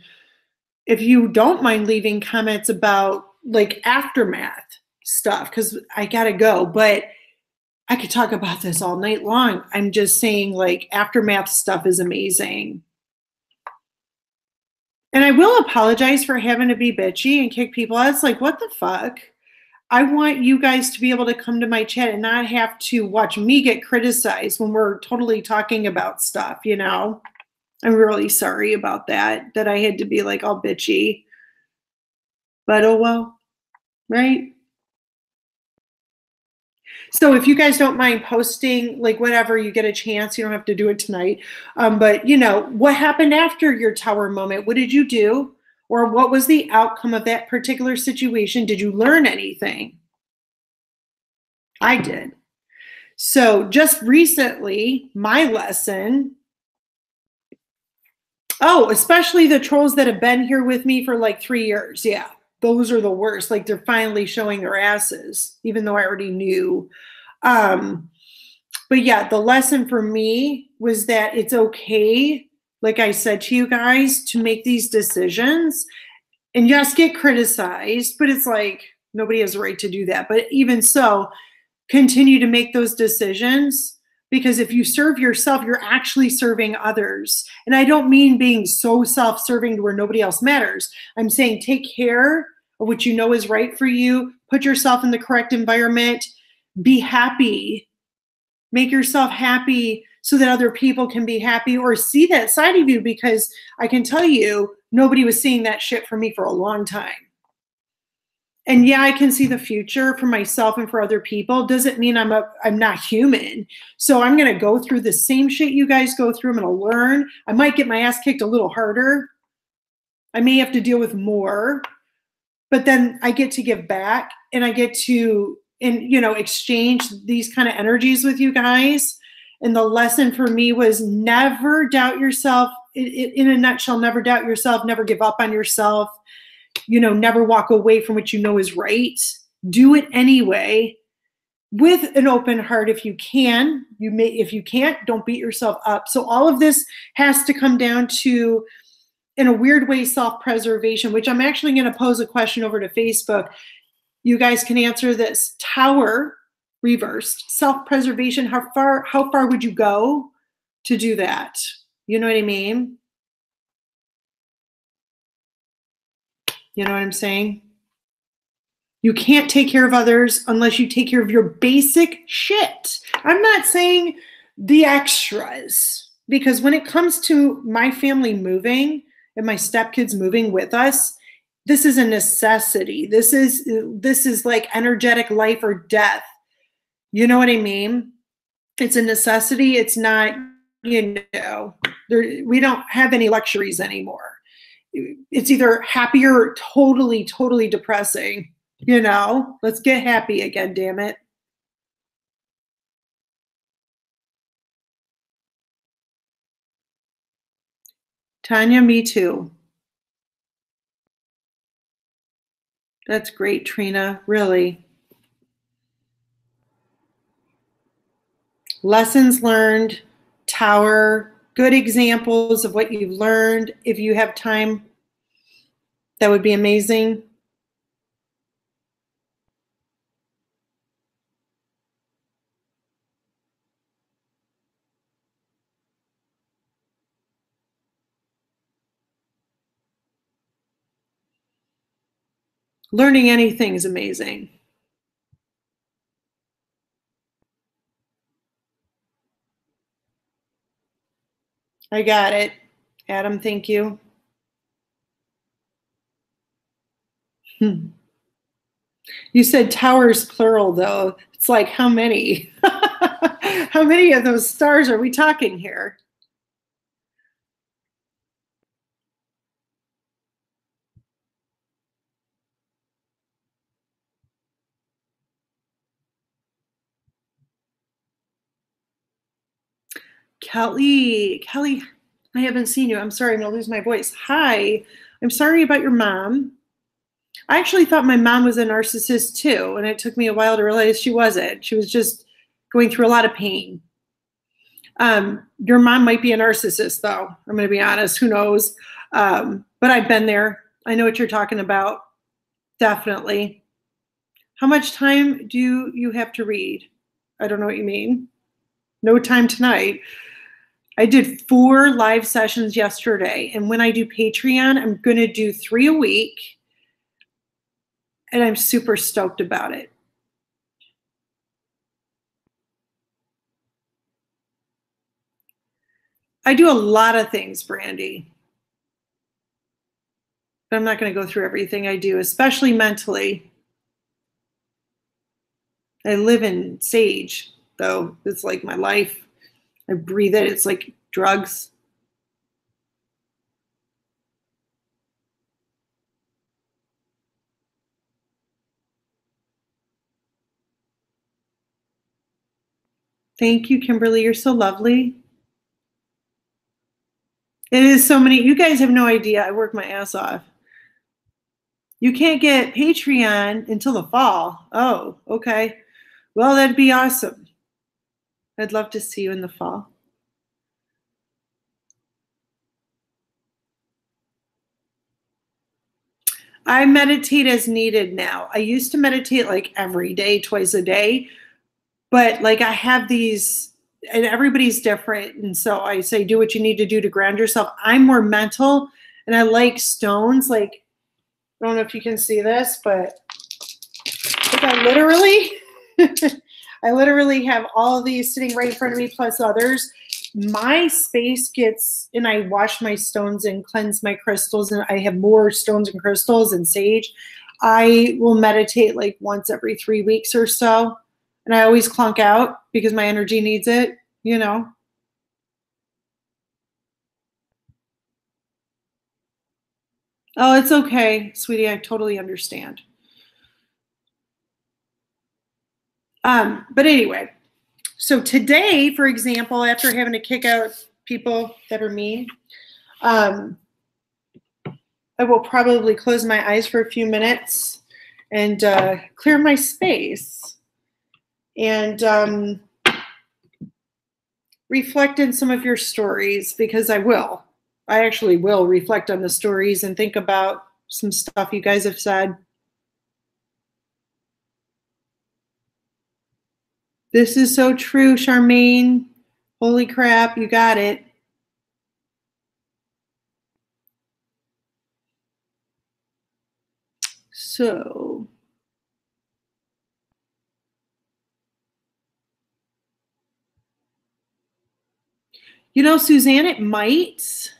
if you don't mind leaving comments about like aftermath stuff, because I gotta go, but I could talk about this all night long. I'm just saying, like, aftermath stuff is amazing. And I will apologize for having to be bitchy and kick people out. It's like, what the fuck? I want you guys to be able to come to my chat and not have to watch me get criticized when we're totally talking about stuff, I'm really sorry about that I had to be like all bitchy. But oh well, right? So if you guys don't mind posting, like, whenever you get a chance, you don't have to do it tonight. But what happened after your Tower moment? What did you do? Or what was the outcome of that particular situation? Did you learn anything? I did. So just recently, my lesson, especially the trolls that have been here with me for like 3 years. Yeah, those are the worst. Like, they're finally showing their asses, even though I already knew. But yeah, the lesson for me was that it's okay, like I said to you guys, to make these decisions and just get criticized. But it's like, nobody has a right to do that. But even so, continue to make those decisions, because if you serve yourself, you're actually serving others. And I don't mean being so self-serving to where nobody else matters. I'm saying take care of what you know is right for you. Put yourself in the correct environment. Be happy. Make yourself happy so that other people can be happy or see that side of you, because I can tell you, nobody was seeing that shit from me for a long time. And yeah, I can see the future for myself and for other people. Doesn't mean I'm not human. So I'm going to go through the same shit you guys go through. I'm going to learn. I might get my ass kicked a little harder. I may have to deal with more, but then I get to give back, and I get to, exchange these kind of energies with you guys. And the lesson for me was never doubt yourself. In a nutshell, never doubt yourself, never give up on yourself. Never walk away from what you know is right. Do it anyway with an open heart if you can. If you can't, don't beat yourself up. So all of this has to come down to, in a weird way, self-preservation, which I'm actually going to pose a question over to Facebook. You guys can answer this. Tower reversed, self-preservation. How far would you go to do that? You know what I mean? You know what I'm saying? You can't take care of others unless you take care of your basic shit. I'm not saying the extras, because when it comes to my family moving and my stepkids moving with us, this is a necessity. This is like energetic life or death. You know what I mean? It's a necessity. It's not, we don't have any luxuries anymore. It's either happy or totally, totally depressing. Let's get happy again, damn it. Tanya, me too. That's great, Trina, really. Lessons learned, Tower, good examples of what you've learned. If you have time, that would be amazing. Learning anything is amazing. I got it. Adam, thank you. You said towers plural, though. It's like, how many? How many of those stars are we talking here? Kelly, I haven't seen you. I'm sorry, I'm going to lose my voice. Hi, I'm sorry about your mom. I actually thought my mom was a narcissist too, and it took me a while to realize she wasn't. She was just going through a lot of pain. Your mom might be a narcissist, though. I'm going to be honest. Who knows? But I've been there. I know what you're talking about. Definitely. How much time do you have to read? I don't know what you mean. No time tonight. I did 4 live sessions yesterday, and when I do Patreon, I'm going to do 3 a week, and I'm super stoked about it. I do a lot of things, Brandy, but I'm not going to go through everything I do, especially mentally. I live in sage, though. It's like my life. I breathe it. It's like drugs. Thank you, Kimberly. You're so lovely. It is so many. You guys have no idea. I work my ass off. You can't get Patreon until the fall. Oh, okay. Well, that'd be awesome. I'd love to see you in the fall. I meditate as needed now. I used to meditate like every day, twice a day, but like I have these, and everybody's different. And so I say, do what you need to do to ground yourself. I'm more mental, and I like stones. Like, I don't know if you can see this, but like I literally have all of these sitting right in front of me, plus others. My space gets, and I wash my stones and cleanse my crystals, and I have more stones and crystals and sage. I will meditate like once every 3 weeks or so. And I always clunk out because my energy needs it, you know. Oh, it's okay, sweetie. I totally understand. But anyway, so today, for example, after having to kick out people that are mean, I will probably close my eyes for a few minutes and clear my space and reflect in some of your stories, because I actually will reflect on the stories and think about some stuff you guys have said. This is so true, Charmaine. Holy crap, you got it. So, you know, Suzanne, it might.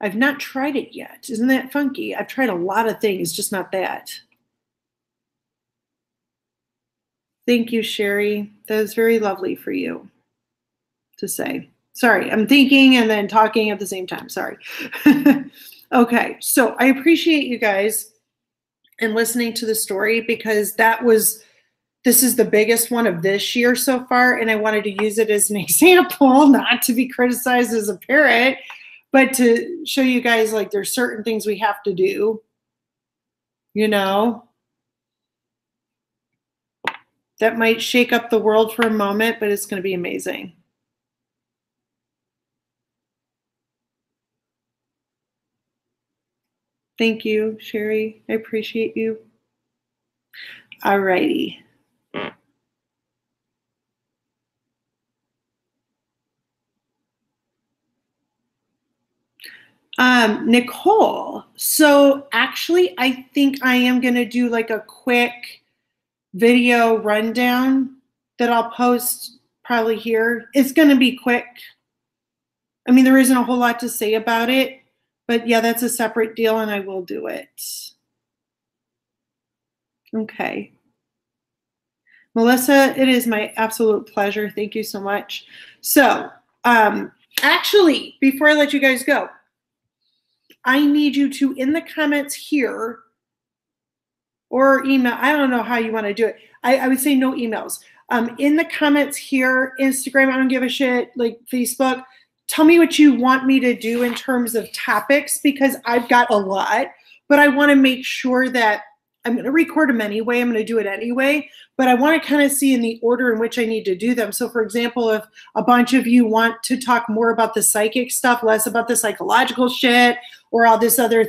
I've not tried it yet. Isn't that funky? I've tried a lot of things, just not that. Thank you, Sherry. That was very lovely for you to say. Sorry, I'm thinking and then talking at the same time. Sorry. Okay, so I appreciate you guys and listening to the story, because this is the biggest one of this year so far, and I wanted to use it as an example, not to be criticized as a parent, but to show you guys like there's certain things we have to do, you know, that might shake up the world for a moment, but it's going to be amazing. Thank you, Sherry. I appreciate you. All righty. Nicole, so actually I think I am going to do like a quick video rundown that I'll post probably here. It's going to be quick. I mean, there isn't a whole lot to say about it, but yeah, that's a separate deal and I will do it. Okay. Melissa, it is my absolute pleasure. Thank you so much. So, actually, before I let you guys go, I need you to, in the comments here, or email, I don't know how you want to do it. I would say no emails. In the comments here, Instagram, I don't give a shit, like Facebook, tell me what you want me to do in terms of topics, because I've got a lot, but I want to make sure that I'm going to record them anyway. I'm going to do it anyway, but I want to kind of see in the order in which I need to do them. So for example, if a bunch of you want to talk more about the psychic stuff, less about the psychological shit, or all these other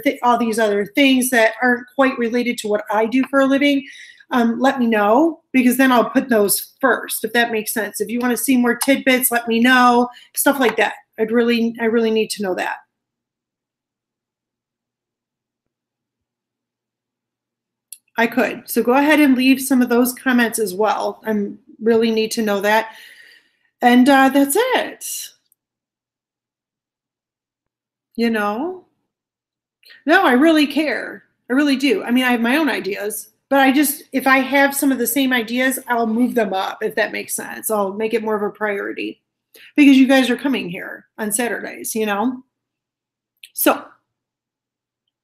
things that aren't quite related to what I do for a living, let me know, because then I'll put those first, if that makes sense. If you want to see more tidbits, let me know, stuff like that. I really need to know that. I could. So go ahead and leave some of those comments as well. I really need to know that. And that's it. You know? No, I really care. I really do. I mean, I have my own ideas, but if I have some of the same ideas, I'll move them up, if that makes sense. I'll make it more of a priority, because you guys are coming here on Saturdays, you know? So,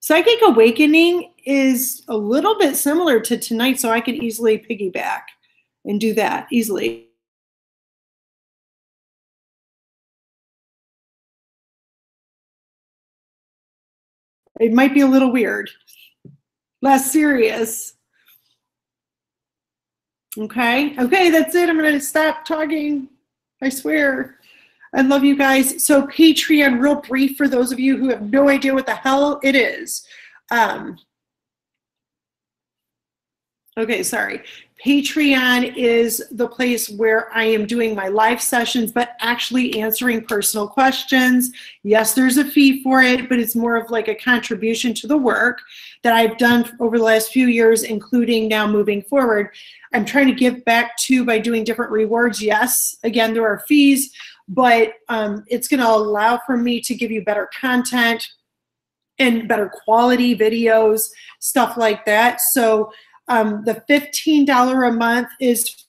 Psychic Awakening is a little bit similar to tonight, so I could easily piggyback and do that easily. It might be a little weird, less serious. Okay, that's it. I'm going to stop talking. I swear. I love you guys. So Patreon, real brief for those of you who have no idea what the hell it is. Okay, sorry. Patreon is the place where I am doing my live sessions, but actually answering personal questions. Yes, there's a fee for it, but it's more of like a contribution to the work that I've done over the last few years, including now moving forward. I'm trying to give back too by doing different rewards. Yes, again, there are fees, but it's going to allow for me to give you better content, and better quality videos, stuff like that. So the $15 a month is